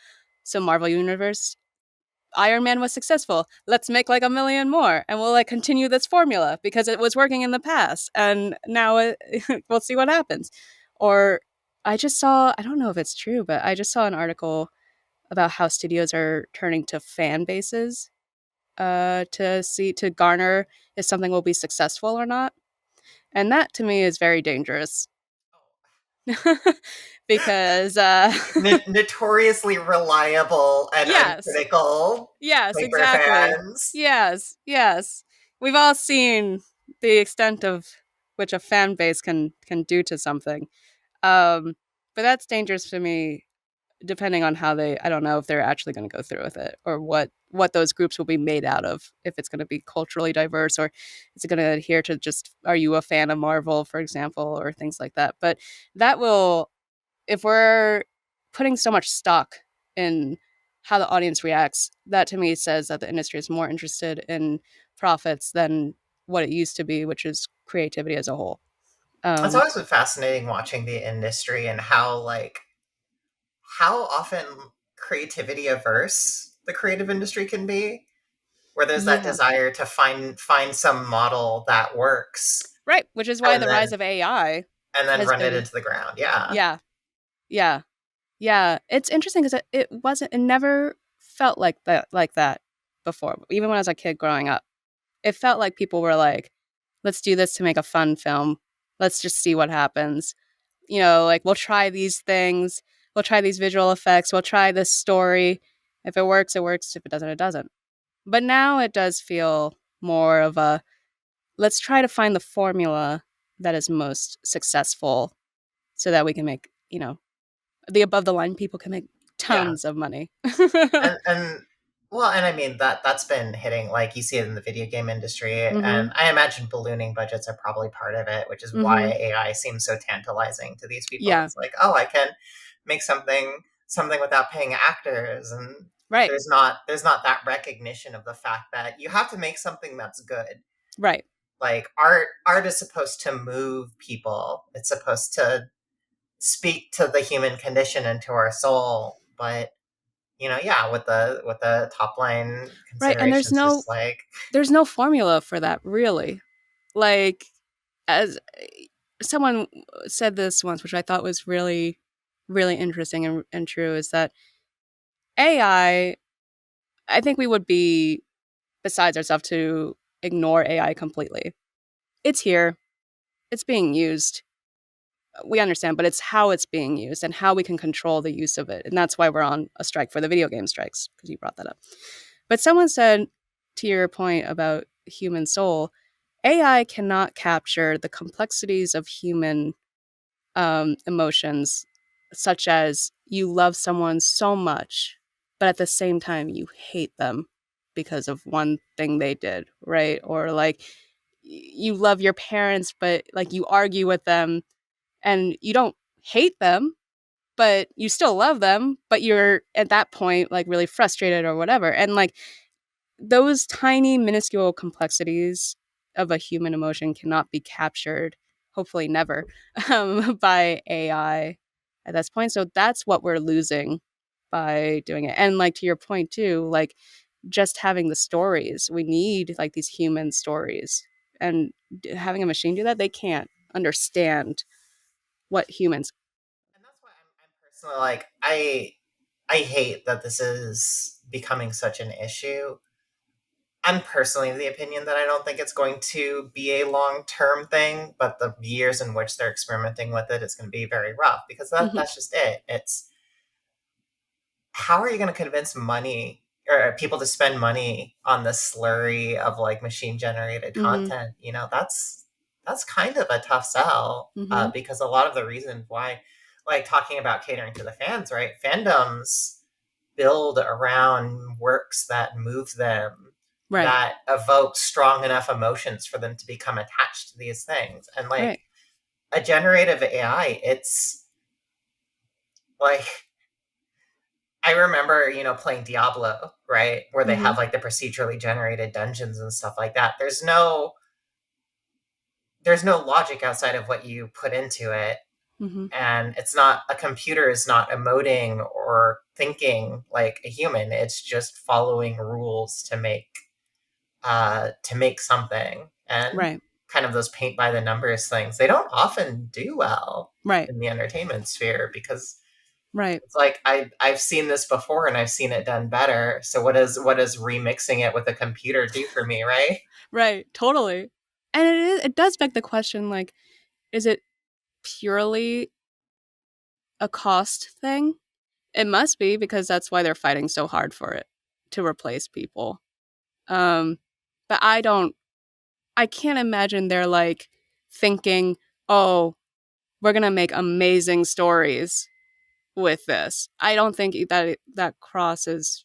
so Marvel Universe Iron Man was successful. Let's make like a million more and we'll like continue this formula because it was working in the past and now we'll see what happens. Or I don't know if it's true, but I just saw an article about how studios are turning to fan bases to garner if something will be successful or not. And that to me is very dangerous. Because Notoriously reliable and yes, uncritical yes, hyper exactly. fans. Yes, yes. We've all seen the extent of which a fan base can do to something. Um, but that's dangerous to me depending on how they, I don't know if they're actually going to go through with it or what those groups will be made out of, if it's going to be culturally diverse or is it going to adhere to just are you a fan of Marvel, for example, or things like that. But that will, if we're putting so much stock in how the audience reacts, that to me says that the industry is more interested in profits than what it used to be, which is creativity as a whole. It's Um, always been fascinating watching the industry and how often creativity averse the creative industry can be, where there's that yeah, desire to find some model that works right. Which is why and the rise of AI and then has run it been, into the ground. Yeah. yeah, yeah, yeah. It's interesting because it never felt like that before, even when I was a kid growing up. It felt like people were like, let's do this to make a fun film. Let's just see what happens. Like we'll try these things, we'll try these visual effects, we'll try this story. If it works, it works. If it doesn't, it doesn't. But now it does feel more of a let's try to find the formula that is most successful so that we can make, the above the line people can make Yeah. tons of money. And well, and I mean that's been hitting, like you see it in the video game industry, Mhm. and I imagine ballooning budgets are probably part of it, which is why Mhm. AI seems so tantalizing to these people. Yeah. It's like, oh, I can make something without paying actors, and Right. there's not that recognition of the fact that you have to make something that's good. Right. Like art is supposed to move people. It's supposed to speak to the human condition and to our soul, but yeah, with the top line Right. And considerations, just like, there's no formula for that really. Like as someone said this once, which I thought was really, really interesting and true, is that I think we would be besides ourselves to ignore AI completely. It's here, it's being used. We understand, but it's how it's being used and how we can control the use of it. And that's why we're on a strike for the video game strikes, because you brought that up. But someone said, to your point about human soul, AI cannot capture the complexities of human emotions, such as you love someone so much, but at the same time you hate them because of one thing they did, right? Or like you love your parents, but like you argue with them and you don't hate them, but you still love them, but you're at that point like really frustrated or whatever. And like those tiny, minuscule complexities of a human emotion cannot be captured, hopefully never, by AI at this point. So that's what we're losing by doing it. And like to your point too, like just having the stories, we need like these human stories. And having a machine do that, they can't understand what humans. and that's why I'm personally like, I hate that this is becoming such an issue. I'm personally of the opinion that I don't think it's going to be a long term thing, but the years in which they're experimenting with it is going to be very rough, because Mhm. that's just it. It's how are you going to convince money or people to spend money on the slurry of like machine generated Mhm. content? That's kind of a tough sell, Mhm. because a lot of the reason why, like talking about catering to the fans, right? Fandoms build around works that move them, Right. that evoke strong enough emotions for them to become attached to these things. And like Right. a generative AI, it's like, I remember, playing Diablo, right? Where they Mhm. have like the procedurally generated dungeons and stuff like that. There's no logic outside of what you put into it. Mhm. And it's not a computer is not emoting or thinking like a human. It's just following rules to make something. And Right. kind of those paint by the numbers things, they don't often do well Right. in the entertainment sphere, because Right. it's like I've seen this before and I've seen it done better. So what does remixing it with a computer do for me, right? Right. Totally. And it does beg the question like is it purely a cost thing? It must be because that's why they're fighting so hard for it to replace people. Um but I can't imagine they're like thinking, "Oh, we're going to make amazing stories with this." I don't think that crosses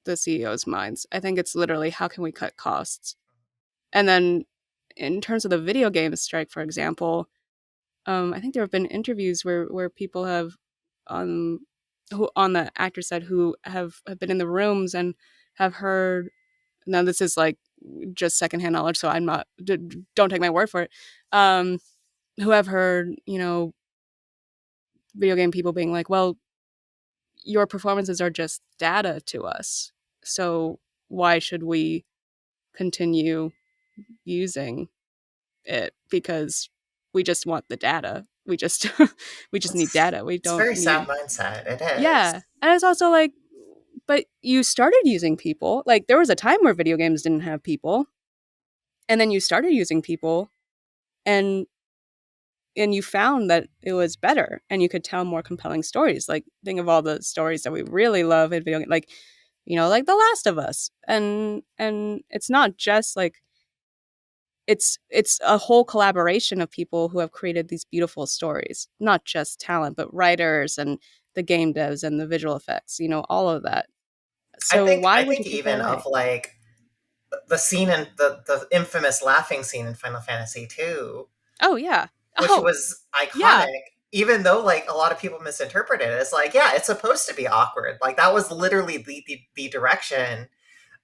the CEO's minds. I think it's literally how can we cut costs? And then in terms of the video game strike, for example, I think there have been interviews where people have who on the actor side who have been in the rooms and have heard. Now this is like just secondhand knowledge, so I'm not. Don't take my word for it. Um, who have heard video game people being like, "Well, your performances are just data to us, so why should we continue using it because we just want the data. We just we just need It's data. We it's a don't very sad need mindset. It yeah. is. And it's also like but you started using people. Like there was a time where video games didn't have people. And then you started using people, and you found that it was better and you could tell more compelling stories. Like, think of all the stories that we really love in video, like, like The Last of Us. And it's not just like, it's a whole collaboration of people who have created these beautiful stories, not just talent, but writers and the game devs and the visual effects, all of that. So I why would you think take that even away? of like the scene in the infamous laughing scene in Final Fantasy 2, Oh yeah. which Oh was yeah. iconic, even though like a lot of people misinterpreted it. It's like, yeah, it's supposed to be awkward. Like that was literally the direction.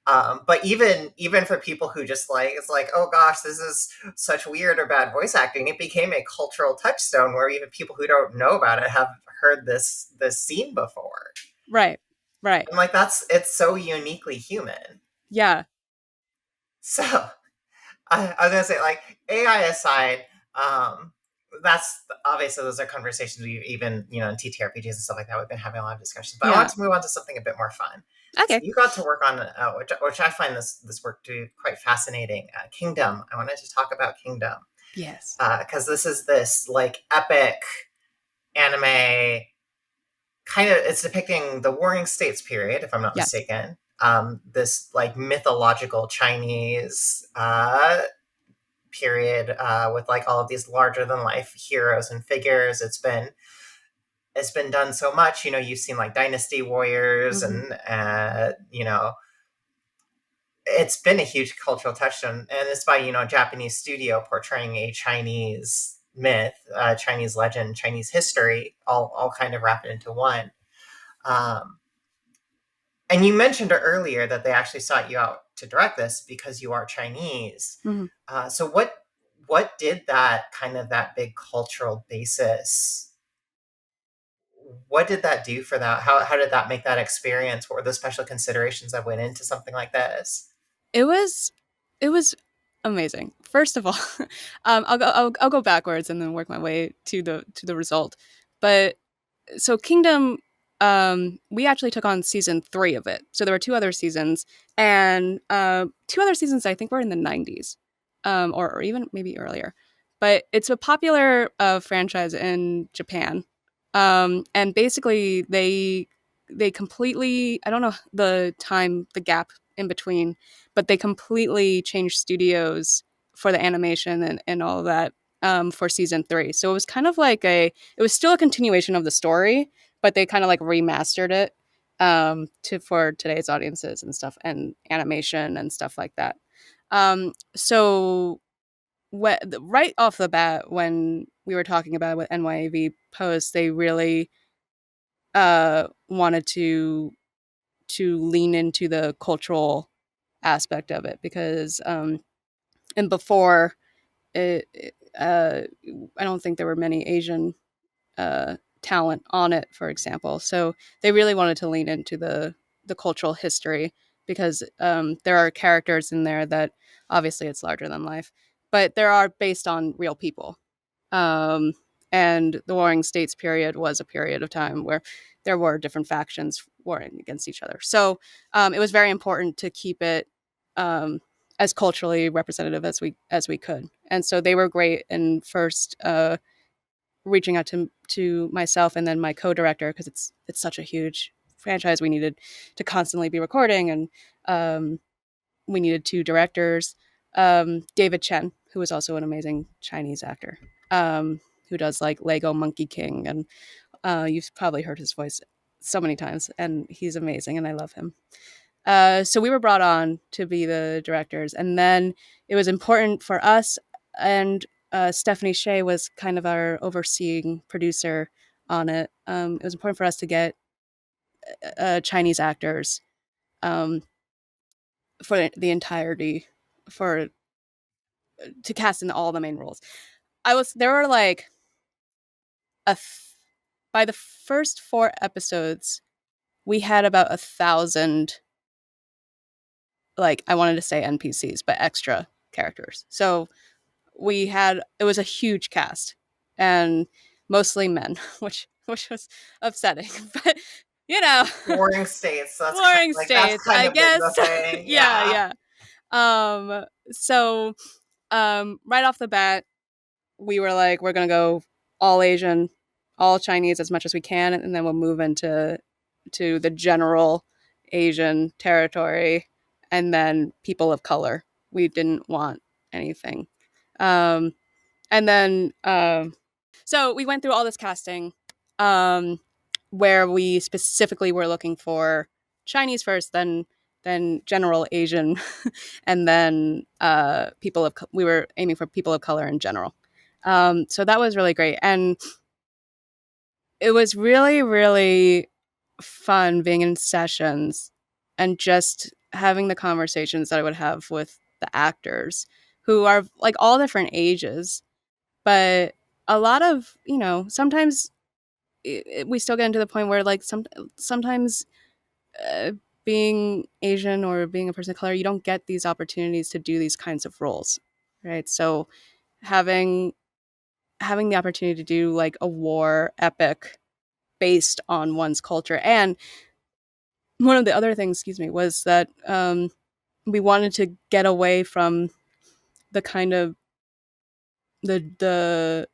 But even for people who just like, it's like, oh gosh, this is such weird or bad voice acting, it became a cultural touchstone where even people who don't know about it have heard this scene before. Right. Right. And like it's so uniquely human. Yeah. So I was gonna say, like, AI aside, um, that's obviously those are conversations we even in TTRPGs and stuff like that. We've been having a lot of discussions, but I want Yeah. to move on to something a bit more fun. So Okay. you got to work on which I find this work to be quite fascinating. Kingdom. I wanted to talk about Kingdom Yes. because this is this like epic anime kind of. It's depicting the Warring States period, if I'm not Yes. mistaken. This like mythological Chinese period with like all of these larger than life heroes and figures. It's been done so much. You've seen like Dynasty Warriors, Hmm. and it's been a huge cultural touchstone, and it's by a Japanese studio portraying a Chinese myth, Chinese legend, Chinese history, all kind of wrapped into one. Um, and you mentioned earlier that they actually sought you out to direct this because you are Chinese. Hmm. So what did that kind of that big cultural basis? What did that do for that? How did that make that experience? What were the special considerations that went into something like this? It was it was amazing. First of all, I'll go backwards and then work my way to the result. But so Kingdom, we actually took on season 3 of it. So there were two other seasons, and two other seasons I think were in the 90s, or even maybe earlier. But it's a popular franchise in Japan, and basically they completely, I don't know the gap in between, but they completely changed studios for the animation and all of that, for season 3. So it was kind of like it was still a continuation of the story, but they kind of like remastered it, to for today's audiences and stuff, and animation and stuff like that. So right off the bat, when we were talking about it with NYAV Post, they really wanted to lean into the cultural aspect of it, because and before I don't think there were many Asian talent on it, for example. So they really wanted to lean into the cultural history, because there are characters in there that obviously it's larger than life, but there are based on real people. Um, and the Warring States period was a period of time where there were different factions warring against each other. So it was very important to keep it as culturally representative as we could. And so they were great in first reaching out to myself and then my co-director, because it's such a huge franchise. We needed to constantly be recording, and we needed two directors. David Chen, who is also an amazing Chinese actor, who does like Lego Monkey King, and you've probably heard his voice so many times, and he's amazing, and I love him. So we were brought on to be the directors, and then it was important for us, and Stephanie Shea was kind of our overseeing producer on it. It was important for us to get Chinese actors, um, for the entirety, for to cast in all the main roles. There were like a by the first 4 episodes, we had about 1,000, like, I wanted to say NPCs, but extra characters. So it was a huge cast, and mostly men, which was upsetting. But you know, Warring States. That's kind Warring like that's States, kind I of the guess. thing. Yeah, Yeah. yeah. So Right off the bat, we were like, we're gonna go all Asian, all Chinese as much as we can, and then we'll move into the general Asian territory, and then people of color. We didn't want anything, um, and then so we went through all this casting, um, where we specifically were looking for Chinese first, then general Asian, and then we were aiming for people of color in general. So that was really great, and it was really really fun being in sessions and just having the conversations that I would have with the actors who are like all different ages, but a lot of sometimes we still get into the point where like sometimes uh, being Asian or being a person of color, you don't get these opportunities to do these kinds of roles, right? So having having the opportunity to do like a war epic based on one's culture, and one of the other things, excuse me, was that we wanted to get away from the kind of the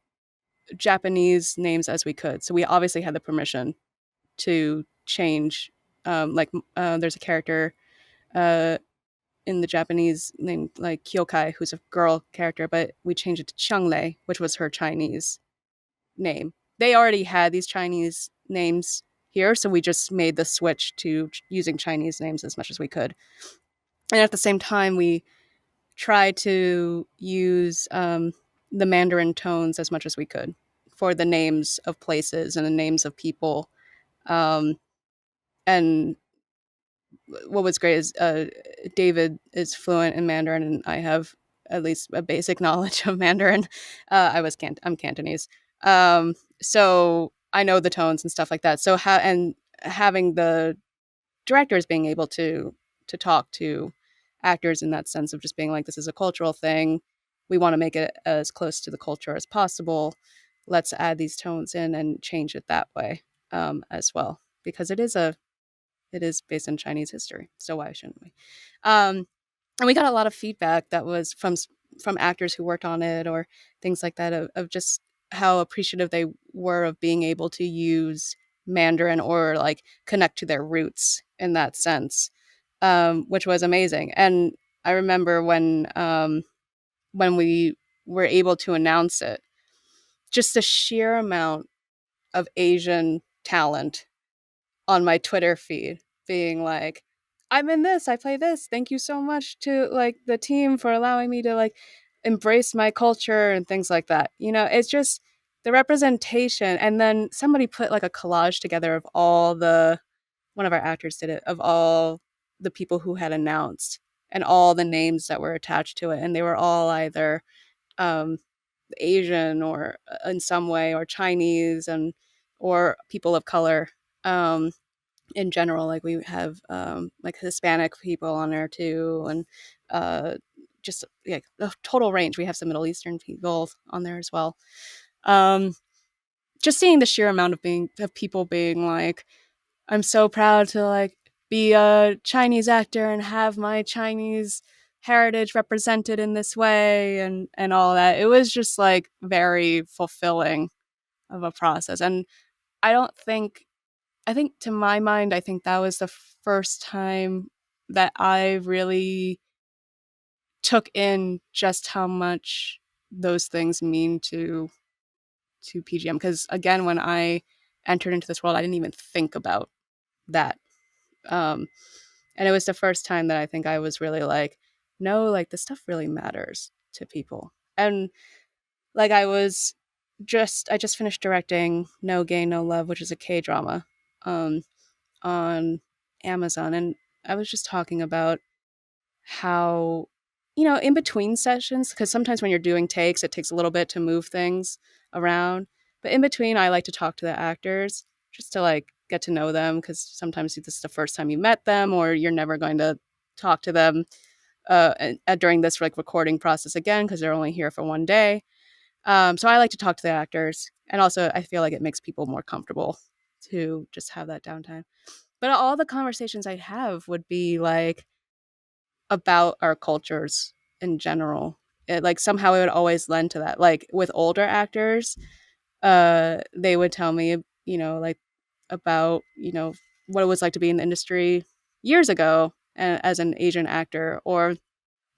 Japanese names as we could. So we obviously had the permission to change. There's a character uh, in the Japanese named like Kyokai, who's a girl character, but we changed it to Chunglei, which was her Chinese name. They already had these Chinese names here, so we just made the switch to using Chinese names as much as we could. And at the same time, we tried to use the Mandarin tones as much as we could for the names of places and the names of people. Um, and what was great is David is fluent in Mandarin, and I have at least a basic knowledge of Mandarin. I'm Cantonese, so I know the tones and stuff like that. So having the directors being able to talk to actors in that sense of just being like, this is a cultural thing. We want to make it as close to the culture as possible. Let's add these tones in and change it that way as well, because it is based on Chinese history. So why shouldn't we? And we got a lot of feedback that was from actors who worked on it or things like that of just how appreciative they were of being able to use Mandarin or like connect to their roots in that sense, which was amazing. And I remember when we were able to announce it, just the sheer amount of Asian talent on my Twitter feed being like, I'm in this, I play this. Thank you so much to like the team for allowing me to like embrace my culture and things like that. It's just the representation. And then somebody put like a collage together of all the one of our actors did it, of all the people who had announced and all the names that were attached to it. And they were all either um, Asian or in some way, or Chinese, and or people of color. In general, like we have like Hispanic people on there too, and uh, just like a total range. We have some Middle Eastern people on there as well. Um, just seeing the sheer amount of people being like, I'm so proud to like be a Chinese actor and have my Chinese heritage represented in this way, and all that. It was just like very fulfilling of a process. And I don't think I think to my mind, I think that was the first time that I really took in just how much those things mean to PGM. Because again, when I entered into this world, I didn't even think about that. Um, and it was the first time that I think I was really like, no, like this stuff really matters to people. And like I just finished directing No Gain No Love, which is a K drama. Um, on Amazon, and I was just talking about how in between sessions, because sometimes when you're doing takes it takes a little bit to move things around, but in between I like to talk to the actors just to like get to know them, because sometimes this is the first time you met them or you're never going to talk to them during this like recording process again because they're only here for one day. So I like to talk to the actors, and also I feel like it makes people more comfortable to just have that downtime. But all the conversations I'd have would be like about our cultures in general. like somehow it would always lend to that. Like with older actors, they would tell me, like about, what it was like to be in the industry years ago as an Asian actor, or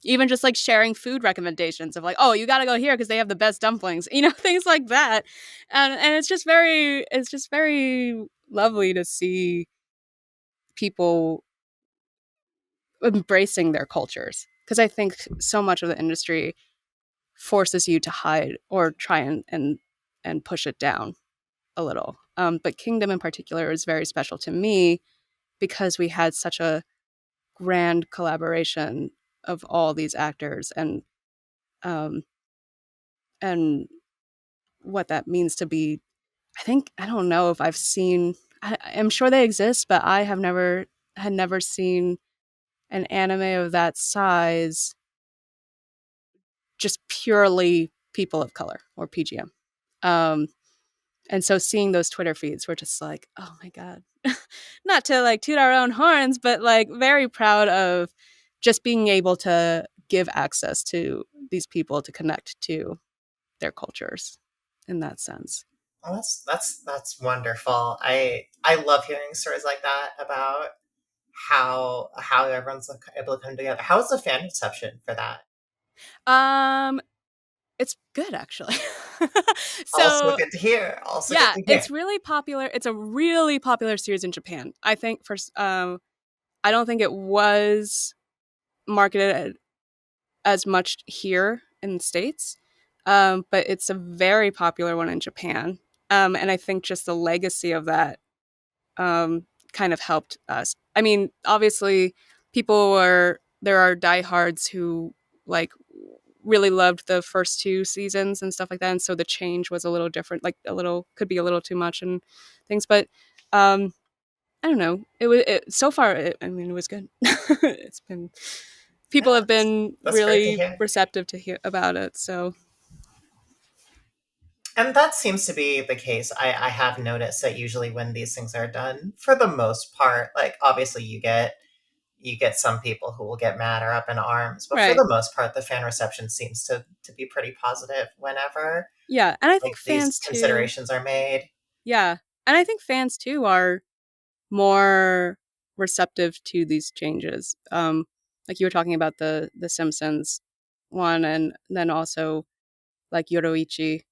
even just like sharing food recommendations of like, oh, you got to go here because they have the best dumplings, things like that. And it's just very lovely to see people embracing their cultures, because I think so much of the industry forces you to hide or try and push it down a little. But Kingdom in particular is very special to me because we had such a grand collaboration of all these actors, um, and what that means to be. I don't know if I've seen. I'm sure they exist, but I had never seen an anime of that size, just purely people of color or PGM. Um, and so seeing those Twitter feeds, we're just like, oh my God. Not to like toot our own horns, but like very proud of just being able to give access to these people to connect to their cultures in that sense. Well, that's wonderful. I love hearing stories like that about how everyone's able to come together. How is the fan reception for that? Um, it's good actually. Also So good to hear. Also good yeah, to hear. it's really popular. It's a really popular series in Japan. I think I don't think it was marketed as much here in the States, but it's a very popular one in Japan. And I think just the legacy of that kind of helped us. I mean, obviously, there are diehards who like really loved the first two seasons and stuff like that, and so the change was a little different, like could be a little too much and things, but um, I don't know. So far. I mean, it was good. It's been Yeah, people have been that's great to really hear. receptive to hear about it. So And that seems to be the case. I have noticed that usually when these things are done, for the most part, like obviously you get some people who will get mad or up in arms, but for right, the most part, the fan reception seems to be pretty positive whenever yeah, and I think like these fans too. considerations are made. Yeah, and I think fans too are more receptive to these changes. Like you were talking about the Simpsons one, and then also like Yoroichi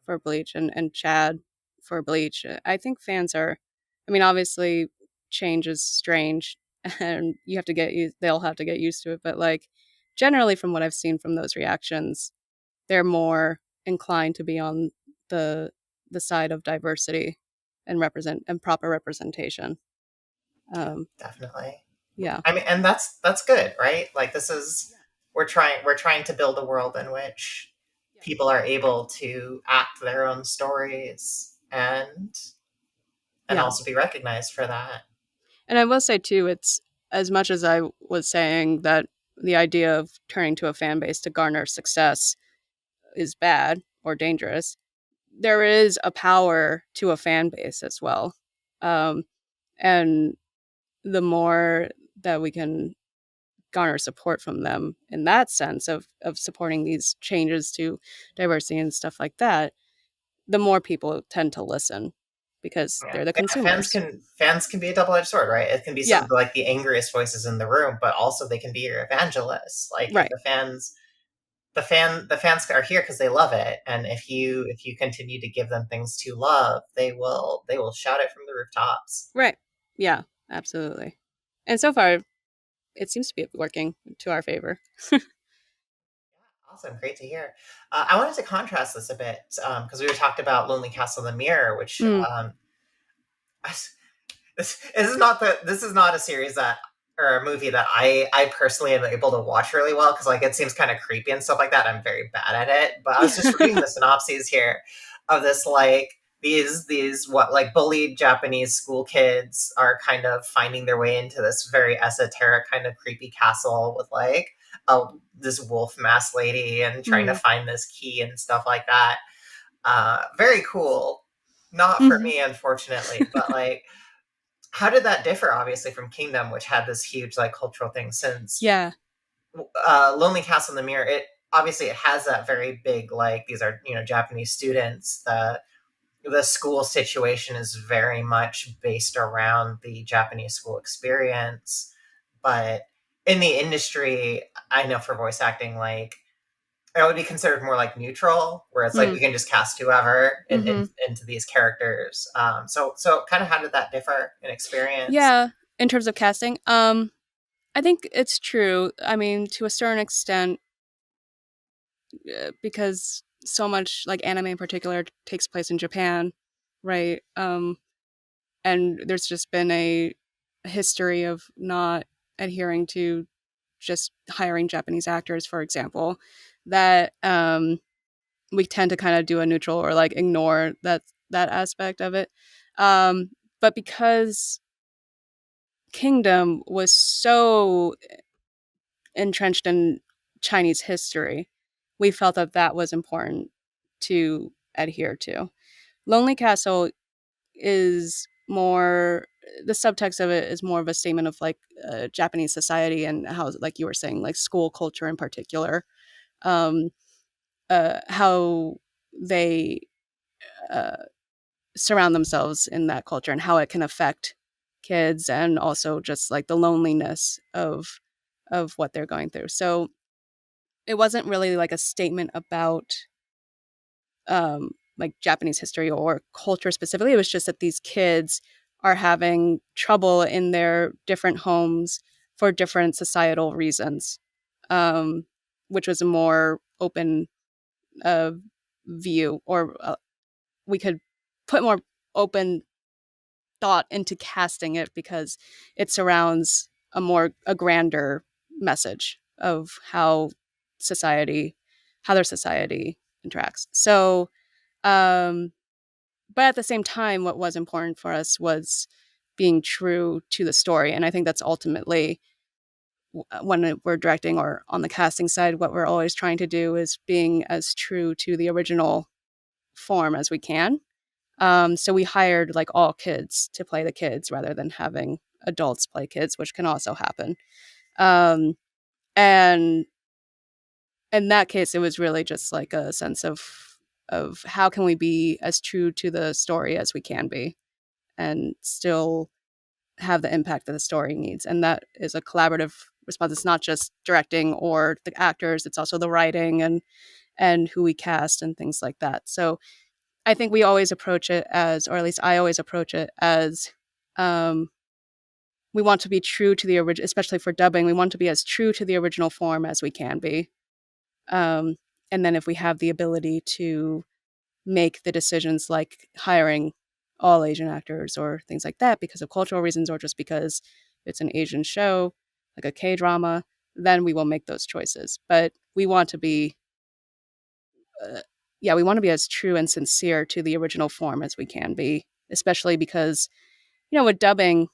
for Bleach and Chad for Bleach. I think fans are. I mean, obviously, change is strange, and you have to get used. They'll have to get used to it. But like, generally, from what I've seen from those reactions, they're more inclined to be on the the side of diversity and represent and proper representation. Yeah, Um, definitely. yeah, I mean, and that's good, right? Like this is we're trying to build a world in which people are able to act their own stories and yeah. also be recognized for that. And I will say too, it's as much as I was saying that the idea of turning to a fan base to garner success is bad or dangerous, there is a power to a fan base as well. Um, and the more that we can garner support from them in that sense of supporting these changes to diversity and stuff like that, the more people tend to listen because Yeah. they're the Yeah, fans consumers. can fans can be a double-edged sword, right? It can be some Yeah, of the, like the angriest voices in the room, but also they can be your evangelists. Like if right, the fans are here because they love it, and if you continue to give them things to love, they will shout it from the rooftops. right. Yeah, absolutely. And so far, it seems to be working to our favor. Awesome, great to hear. I wanted to contrast this a bit because we were talked about Lonely Castle in the Mirror, which Mm. this is not a series that or a movie that I personally am able to watch really well because like it seems kind of creepy and stuff like that. I'm very bad at it. But I was just reading the synopses here of this like these what like bullied Japanese school kids are kind of finding their way into this very esoteric kind of creepy castle with like a this wolf mask lady and trying to Mm. find this key and stuff like that. Very cool. Not for Mhm. me, unfortunately, but like how did that differ obviously from Kingdom, which had this huge like cultural thing? Since Yeah. Lonely Castle in the Mirror, obviously it has that very big, like, these are, Japanese students. The school situation is very much based around the Japanese school experience. But in the industry, I know for voice acting, like, it would be considered more like neutral, where it's like Mm, we can just cast whoever mm-hmm. into these characters. So kind of how did that differ in experience? Yeah, in terms of casting, I think it's true. I mean, to a certain extent, because so much like anime in particular takes place in Japan, right? And there's just been a history of not adhering to just hiring Japanese actors, for example, that we tend to kind of do a neutral or like ignore that aspect of it. Um, but because Kingdom was so entrenched in Chinese history, we felt that that was important to adhere to. Lonely Castle is more, the subtext of it is more of a statement of like Japanese society and how, like you were saying, like school culture in particular, um, how they uh, surround themselves in that culture and how it can affect kids, and also just like the loneliness of what they're going through. So it wasn't really like a statement about like Japanese history or culture specifically. It was just that these kids are having trouble in their different homes for different societal reasons, um, which was a more open uh, view, or we could put more open thought into casting it because it surrounds a grander message of society how their society interacts. So um but at the same time, what was important for us was being true to the story. And I think that's ultimately when we're directing or on the casting side, what we're always trying to do is being as true to the original form as we can. So we hired like all kids to play the kids rather than having adults play kids, which can also happen. Um, and in that case, it was really just like a sense of how can we be as true to the story as we can be and still have the impact that the story needs. And that is a collaborative response. It's not just directing or the actors, it's also the writing and who we cast and things like that. So I think we always approach it as, or at least I always approach it as, um, we want to be true to the original, especially for dubbing. We want to be as true to the original form as we can be. Um, and then if we have the ability to make the decisions like hiring all Asian actors or things like that because of cultural reasons or just because it's an Asian show, like a K drama, then we will make those choices. But we want to be, uh, yeah, we want to be as true and sincere to the original form as we can be, especially because, with dubbing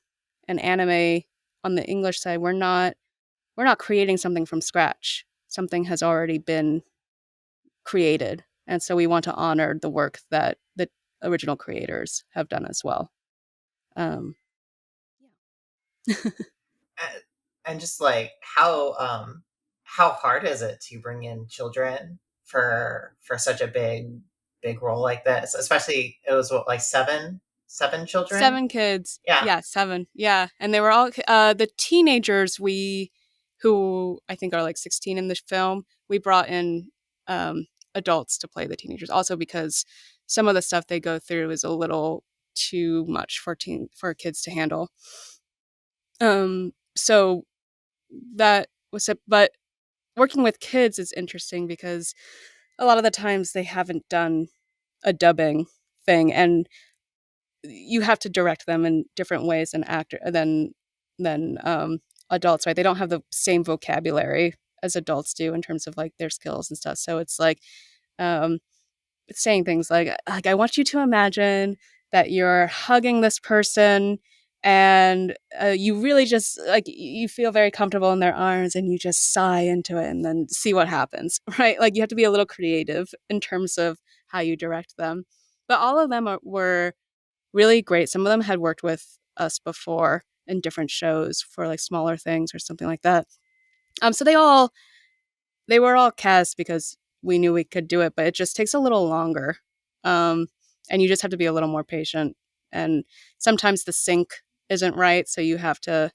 and anime on the English side, we're not creating something from scratch. Something has already been created. And so we want to honor the work that the original creators have done as well. Um, And just like how hard is it to bring in children for such a big role like this? Especially it was what, like seven children? 7 kids. Yeah. Yeah, 7. Yeah. And they were all the teenagers who I think are like 16 in the film. We brought in um, adults to play the teenagers also because some of the stuff they go through is a little too much for kids to handle. So that was it. But working with kids is interesting because a lot of the times they haven't done a dubbing thing, and you have to direct them in different ways than adults, right? They don't have the same vocabulary as adults do in terms of like their skills and stuff. So it's like um, saying things like I want you to imagine that you're hugging this person and you really just like you feel very comfortable in their arms and you just sigh into it and then see what happens, right? Like you have to be a little creative in terms of how you direct them. But all of them were really great. Some of them had worked with us before in different shows for like smaller things or something like that. So they all they were all cast because we knew we could do it, but it just takes a little longer. Um, and you just have to be a little more patient. And sometimes the sync isn't right, so you have to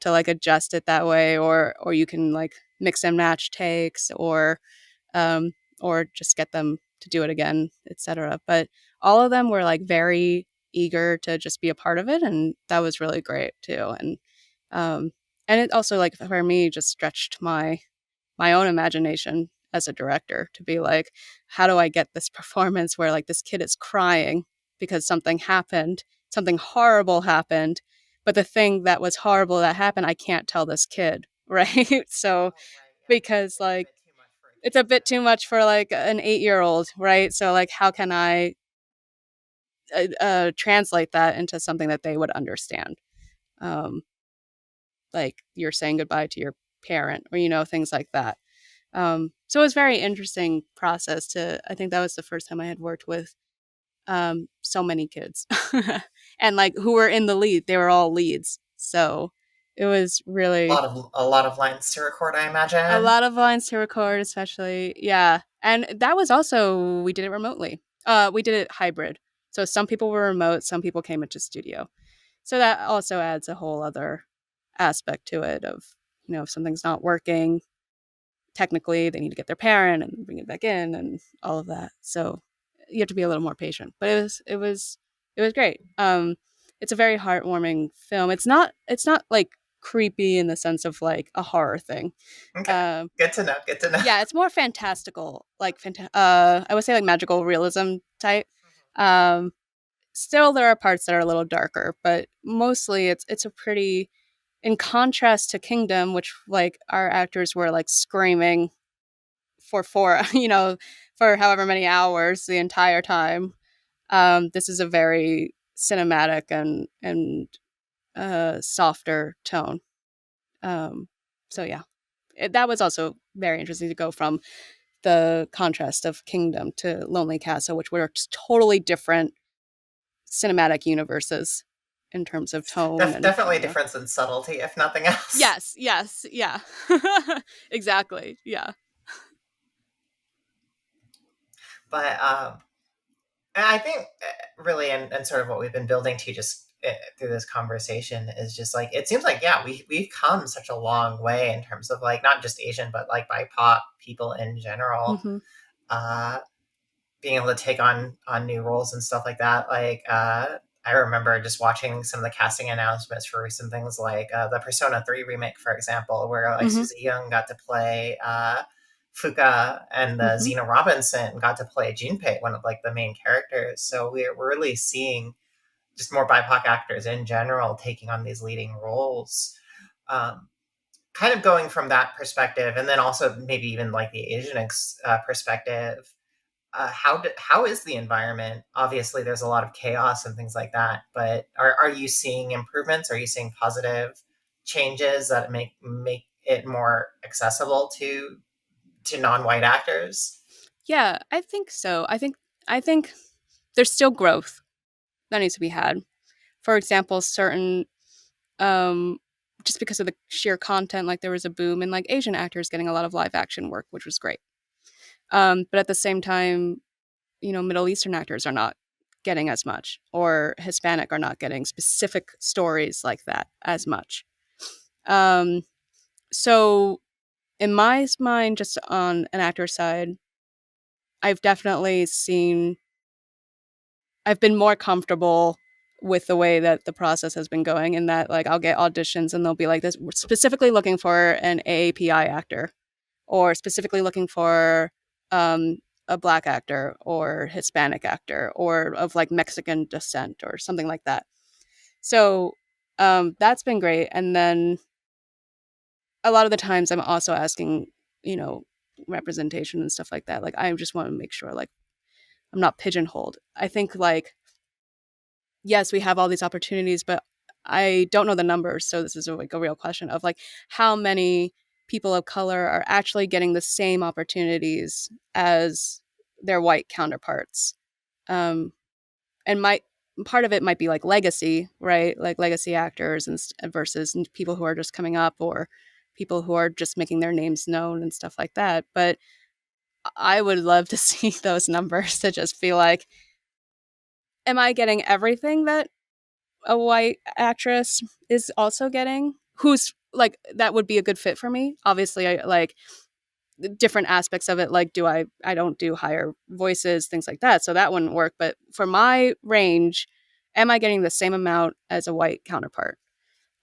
like adjust it that way, or you can like mix and match takes, um, or just get them to do it again, etc. But all of them were like very eager to just be a part of it, and that was really great too. Um, and it also like for me just stretched my own imagination as a director to be like, how do I get this performance where like this kid is crying because something happened, something horrible happened, but the thing that was horrible that happened, I can't tell this kid, right? So Oh, right. Yeah, because it's a like bit too much for a it's a kid to. bit too much for like an 8-year old, right? So like how can I translate that into something that they would understand? Um, like you're saying goodbye to your parent, or things like that. So it was a very interesting process to. I think that was the first time I had worked with so many kids, and like who were in the lead. They were all leads, so it was really A lot of lines to record, I a imagine. lot of lines to record, especially yeah. And that was also we did it remotely. We did it hybrid. So some people were remote, some people came into studio. So that also adds a whole other aspect to it of if something's not working technically, they need to get their parent and bring it back in and all of that. So you have to be a little more patient. But it was great. It's a very heartwarming film. It's not like creepy in the sense of like a horror thing. Okay. Um, Good to know. Good to know. yeah, it's more fantastical, like I would say like magical realism type. Um, Still, there are parts that are a little darker, but mostly it's a pretty in contrast to Kingdom, which like our actors were like screaming for for however many hours the entire time. This is a very cinematic and softer tone. Um, so yeah, that was also very interesting to go from the contrast of Kingdom to Lonely Castle, which were totally different cinematic universes in terms of tone and Definitely a difference in subtlety, if nothing else. yes, yes, yeah, exactly, yeah. But and I think really, and sort of what we've been building to just through this conversation is just like it seems like yeah we've come such a long way in terms of like not just Asian but like BIPOC people in general. Hmm. Uh, Being able to take on new roles and stuff like that. Like I remember just watching some of the casting announcements for recent things like the Persona 3 remake, for example, where like Hmm. Susie Young got to play Fuka and Hmm. Zena Robinson got to play Junpei, one of like the main characters. So we're really seeing just more BIPOC actors in general taking on these leading roles. Um, Kind of going from that perspective, and then also maybe even like the Asian perspective, how is the environment? Obviously, there's a lot of chaos and things like that. But are you seeing improvements? Are you seeing positive changes that make it more accessible to non-white actors? Yeah, I think so. I think there's still growth that needs to be had. For example, certain um just because of the sheer content, like there was a boom in like Asian actors getting a lot of live action work, which was great. But at the same time, Middle Eastern actors are not getting as much, or Hispanic are not getting specific stories like that as much. Um, so in my mind, just on an actor side, I've definitely seen I've been more comfortable with the way that the process has been going, in that like I'll get auditions and they'll be like this, we're specifically looking for an AAPI actor, or specifically looking for um, a black actor or Hispanic actor or of like Mexican descent or something like that. So that's been great. And then a lot of the times I'm also asking, you know, representation and stuff like that. Like I just want to make sure like I'm not pigeonholed. I think like yes, we have all these opportunities, but I don't know the numbers. So this is like a real question of like how many people of color are actually getting the same opportunities as their white counterparts. Um, and my part of it might be like legacy, right? Like legacy actors and versus people who are just coming up, or people who are just making their names known and stuff like that. But I would love to see those numbers to just feel like, am I getting everything that a white actress is also getting? Who's like that would be a good fit for me. Obviously, I like different aspects of it. Like, I don't do higher voices, things like that, so that wouldn't work. But for my range, am I getting the same amount as a white counterpart?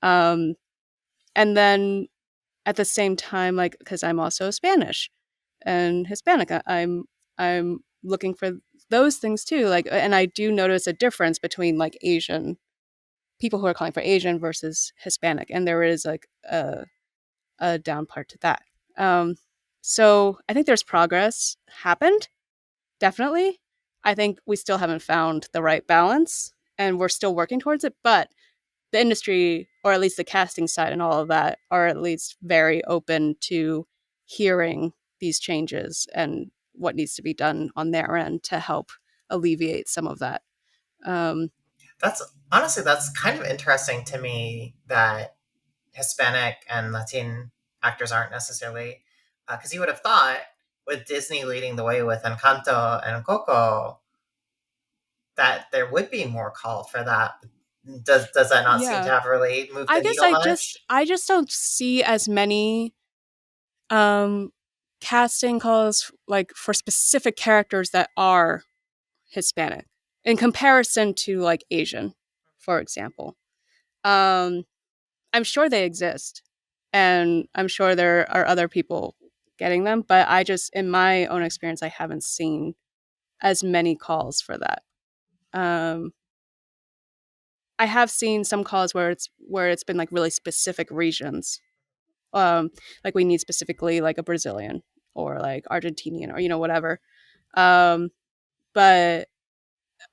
Um, and then at the same time, like because I'm also Spanish and Hispanic, I'm looking for those things too. Like, and I do notice a difference between like Asian people who are calling for Asian versus Hispanic, and there is like a down part to that. Um, so I think there's progress happened, definitely. I think we still haven't found the right balance, and we're still working towards it. But the industry, or at least the casting side and all of that, are at least very open to hearing these changes and what needs to be done on their end to help alleviate some of that. Um, That's honestly, that's kind of interesting to me that Hispanic and Latin actors aren't necessarily, because you would have thought with Disney leading the way with Encanto and Coco that there would be more call for that. Does that not seem to yeah, have really moved I the guess needle much? I just don't see as many um casting calls like for specific characters that are Hispanic in comparison to like Asian, for example. Um I'm sure they exist, and I'm sure there are other people getting them, but I just in my own experience I haven't seen as many calls for that. Um I have seen some calls where it's been like really specific regions. Like we need specifically like a Brazilian or like Argentinian or whatever. Um but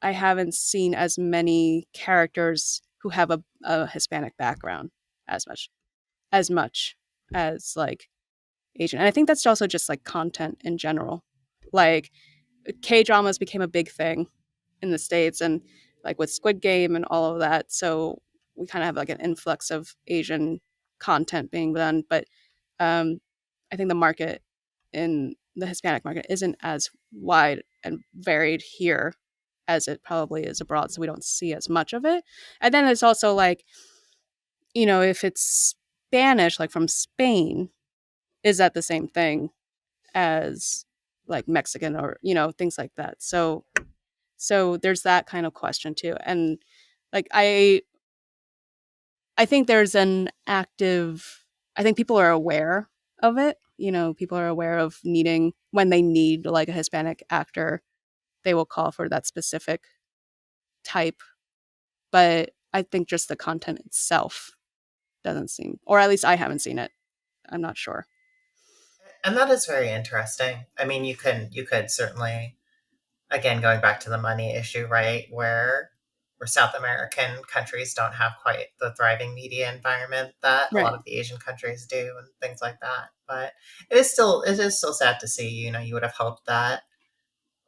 I haven't seen as many characters who have a Hispanic background as much as like Asian. And I think that's also just like content in general. Like K dramas became a big thing in the States, and like with Squid Game and all of that. So we kind of have like an influx of Asian content being done. But um, I think the market in the Hispanic market isn't as wide and varied here as it probably is abroad. So we don't see as much of it. And then there's also like, if it's Spanish, like from Spain, is that the same thing as like Mexican or, things like that. So there's that kind of question too. And like I think there's an active I think people are aware of it. People are aware of needing when they need like a Hispanic actor, they will call for that specific type. But I think just the content itself doesn't seem, or at least I haven't seen it. I'm not sure. And that is very interesting. I mean, you could certainly, again, going back to the money issue, right, where South American countries don't have quite the thriving media environment that a lot Right. of the Asian countries do, and things like that. But it is still sad to see. You would have hoped that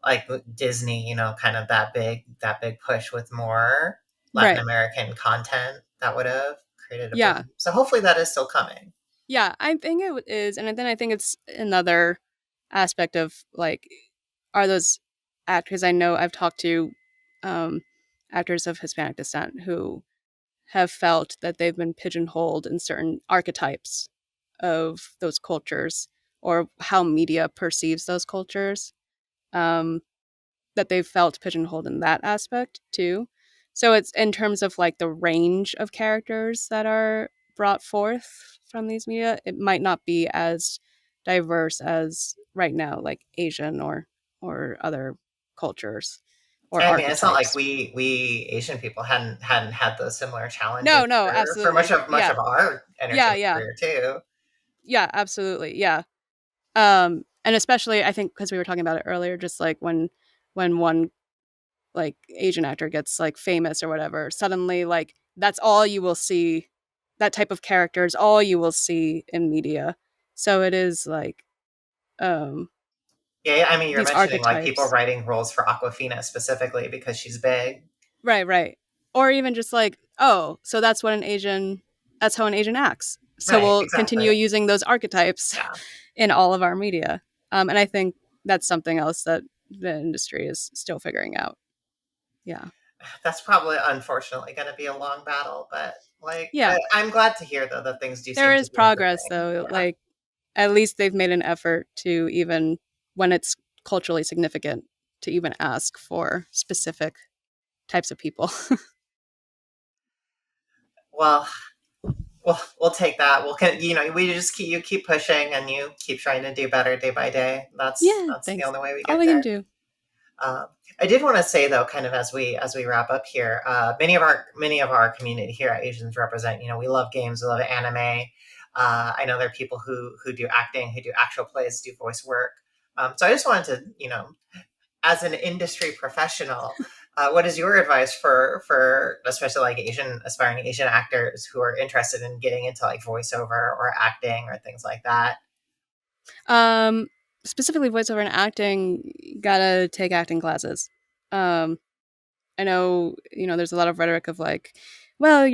like Disney, kind of that big push with more Latin Right. American content that would have created a Yeah. boom. So hopefully that is still coming. Yeah. I think it is. And then I think it's another aspect of like, are those actors? I know I've talked to um, actors of Hispanic descent who have felt that they've been pigeonholed in certain archetypes of those cultures or how media perceives those cultures. Um, that they've felt pigeonholed in that aspect too. So it's in terms of like the range of characters that are brought forth from these media, it might not be as diverse as right now, like Asian or other cultures or I mean, it's not like archetypes. we Asian people hadn't had those similar challenges No, no, for much absolutely. of Yeah. our Yeah, entertainment yeah. career too. Yeah, absolutely. Yeah. And especially I think because we were talking about it earlier, just like when one like Asian actor gets like famous or whatever, suddenly like that's all you will see. That type of character is all you will see in media. So it is like Yeah, I mean, you're these mentioning like people archetypes. writing roles for Aquafina specifically because she's big. Right, right. Or even just like, oh, so that's how an Asian acts. So Right, we'll exactly. continue using those archetypes Yeah. in all of our media. And I think that's something else that the industry is still figuring out. Yeah. That's probably unfortunately going to be a long battle, but like Yeah. I'm glad to hear though that things do There seem to is be progress improving. though. Yeah. Like at least they've made an effort to, even when it's culturally significant, to even ask for specific types of people. Well, we'll take that. We just keep pushing and you keep trying to do better day by day. Yeah, That's the thanks. only way we All get we can there. do. Um, I did want to say though, kind of as we wrap up here, many of our community here at Asians Represent, we love games, we love anime. I know there are people who do acting, who do actual plays, do voice work. So I just wanted to, as an industry professional, what is your advice for especially like aspiring Asian actors who are interested in getting into like voiceover or acting or things like that? Um, Specifically voiceover and acting, gotta take acting classes. Um, I know, there's a lot of rhetoric of like, well,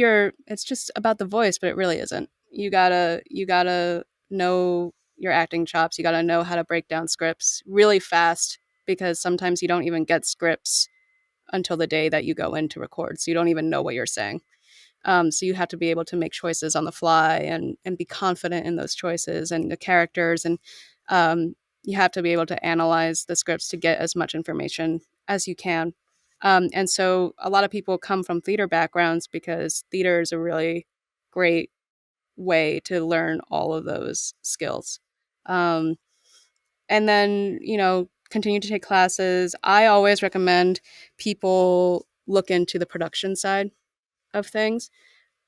it's just about the voice, but it really isn't. You gotta know your acting chops. You gotta know how to break down scripts really fast, because sometimes you don't even get scripts until the day that you go in to record. So you don't even know what you're saying. So you have to be able to make choices on the fly, and be confident in those choices and the characters, and um, you have to be able to analyze the scripts to get as much information as you can. And so a lot of people come from theater backgrounds because theater is a really great way to learn all of those skills. Um, and then, continue to take classes. I always recommend people look into the production side of things,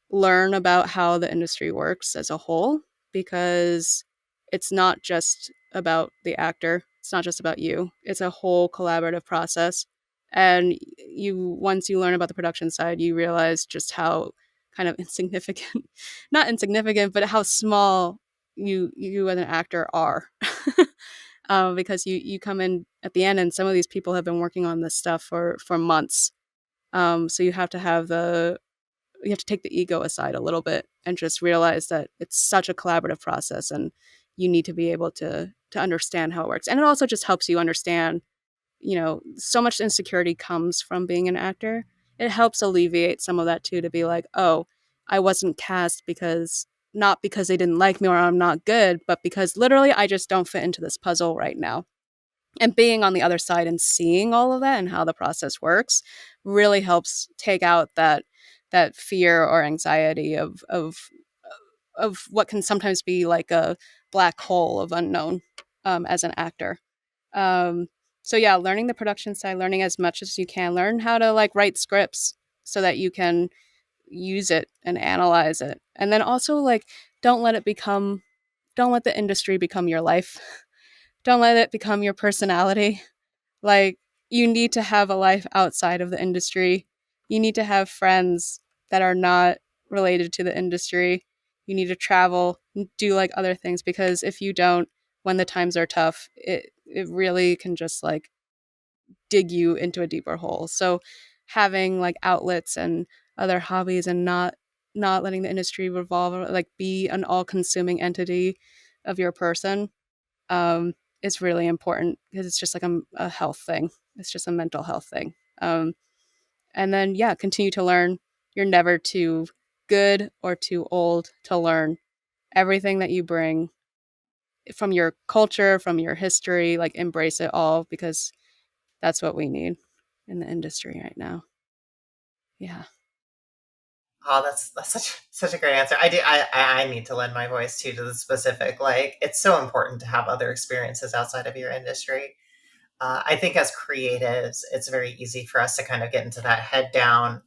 learn about how the industry works as a whole, because it's not just about the actor, it's not just about you, it's a whole collaborative process. And once you learn about the production side, you realize just how kind of insignificant not insignificant, but how small you as an actor are. Because you come in at the end, and some of these people have been working on this stuff for months. So you have to take the ego aside a little bit and just realize that it's such a collaborative process, and you need to be able to understand how it works. And it also just helps you understand, so much insecurity comes from being an actor. It helps alleviate some of that too, to be like, oh, I wasn't cast because, not because they didn't like me or I'm not good, but because literally I just don't fit into this puzzle right now. And being on the other side and seeing all of that and how the process works really helps take out that fear or anxiety of what can sometimes be like a black hole of unknown, as an actor. um, so yeah, learning the production side, learning as much as you can, learn how to like write scripts so that you can use it and analyze it. And then also, like, don't let it become don't let the industry become your life. Don't let it become your personality. Like, you need to have a life outside of the industry. You need to have friends that are not related to the industry. You need to travel, do like other things, because if you don't, when the times are tough, it really can just like dig you into a deeper hole. So having like outlets and other hobbies, and not letting the industry revolve, like be an all-consuming entity of your person, is really important, because it's just like a health thing. It's just a mental health thing. And then, yeah, continue to learn. You're never too good or too old to learn. Everything that you bring from your culture, from your history, like embrace it all, because that's what we need in the industry right now. Yeah. Oh, that's such a great answer. I need to lend my voice too to the specific. Like, it's so important to have other experiences outside of your industry. I think as creatives, it's very easy for us to kind of get into that head down,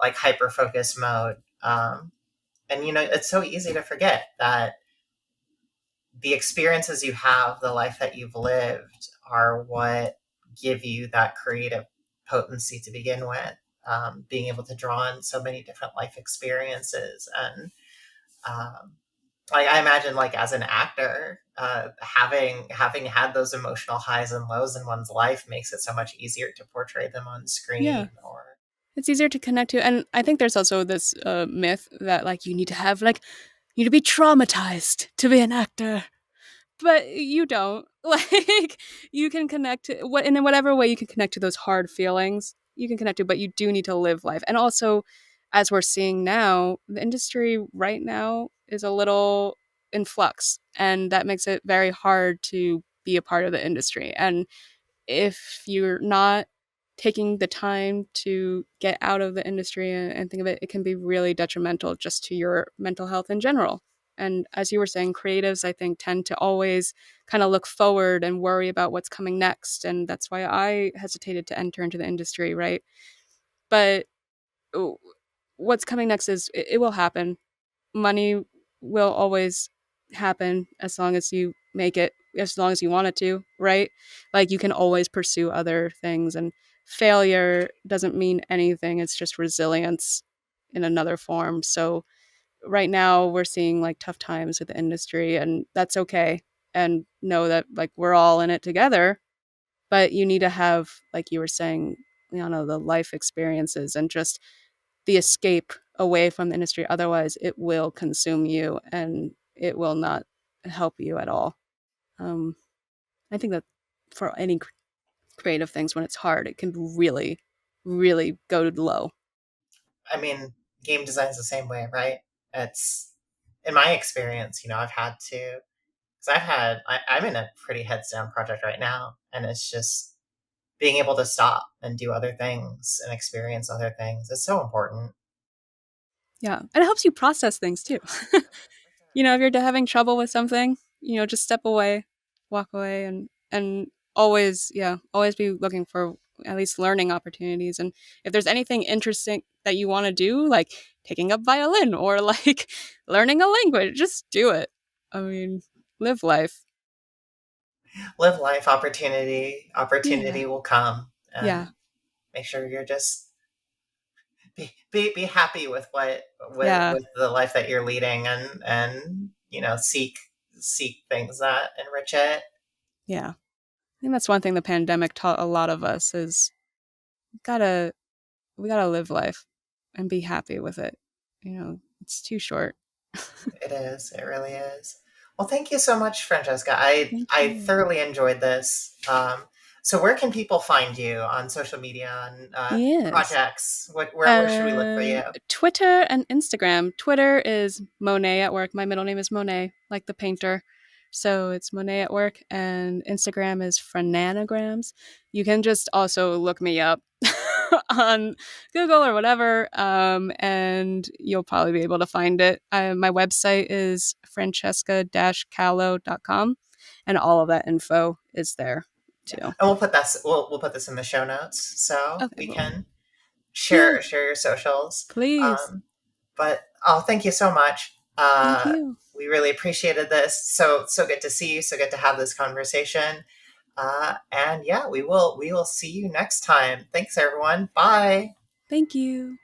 like hyper focus mode. And it's so easy to forget that the experiences you have, the life that you've lived, are what give you that creative potency to begin with. Being able to draw on so many different life experiences, and um, like I imagine, like as an actor, having had those emotional highs and lows in one's life makes it so much easier to portray them on Yeah. screen. Or It's easier to connect to. And I think there's also this myth that like you need to have like, need to be traumatized to be an actor. But you don't. Like, you can connect to what in whatever way you can connect to those hard feelings, you can connect to, but you do need to live life. And also, as we're seeing now, the industry right now is a little in flux, and that makes it very hard to be a part of the industry. And if you're not taking the time to get out of the industry and think of it, it can be really detrimental just to your mental health in general. And as you were saying, creatives, I think, tend to always kind of look forward and worry about what's coming next. And that's why I hesitated to enter into the industry, right? But what's coming next is it will happen. Money will always happen as long as you make it, as long as you want it to, right? Like, you can always pursue other things, and failure doesn't mean anything. It's just resilience in another form. So right now we're seeing like tough times with the industry, and that's okay. And know that like we're all in it together, but you need to have, like you were saying, Liana, the life experiences and just the escape away from the industry. Otherwise, it will consume you and it will not help you at all. Um, I think that for any creative things, when it's hard, it can really, really go low. I mean, game design's the same way, right? It's in my experience, I've had to because I'm in a pretty heads down project right now, and it's just being able to stop and do other things and experience other things. It's so important. Yeah. And it helps you process things too. For sure. If you're having trouble with something, just step away, walk away, and always, yeah, always be looking for at least learning opportunities. And if there's anything interesting that you want to do, like taking up violin or like learning a language, just do it. I mean, live life. Live life, Yeah. opportunity will come, Yeah. and make sure you're just be happy with what Yeah. with the life that you're leading, and seek things that enrich it. Yeah. I think that's one thing the pandemic taught a lot of us is gotta we gotta live life and be happy with it. It's too short. It is. It really is. Well, thank you so much, Francesca. I Thank I you. thoroughly enjoyed this. So where can people find you on social media and Yes. projects? Where should we look for you? Twitter and Instagram. Twitter is Monet at Work. My middle name is Monet, like the painter. So it's Monet at Work. And Instagram is Frananagrams. You can just also look me up on Google or whatever, and you'll probably be able to find it. My website is francesca-calo.com, and all of that info is there Yeah, too. and we'll put this in the show notes so Okay, we well, can yeah, share your socials. please. But thank you so much. Thank you. We really appreciated this. So good to see you. So good to have this conversation. And yeah, we will see you next time. Thanks, everyone. Bye. Thank you.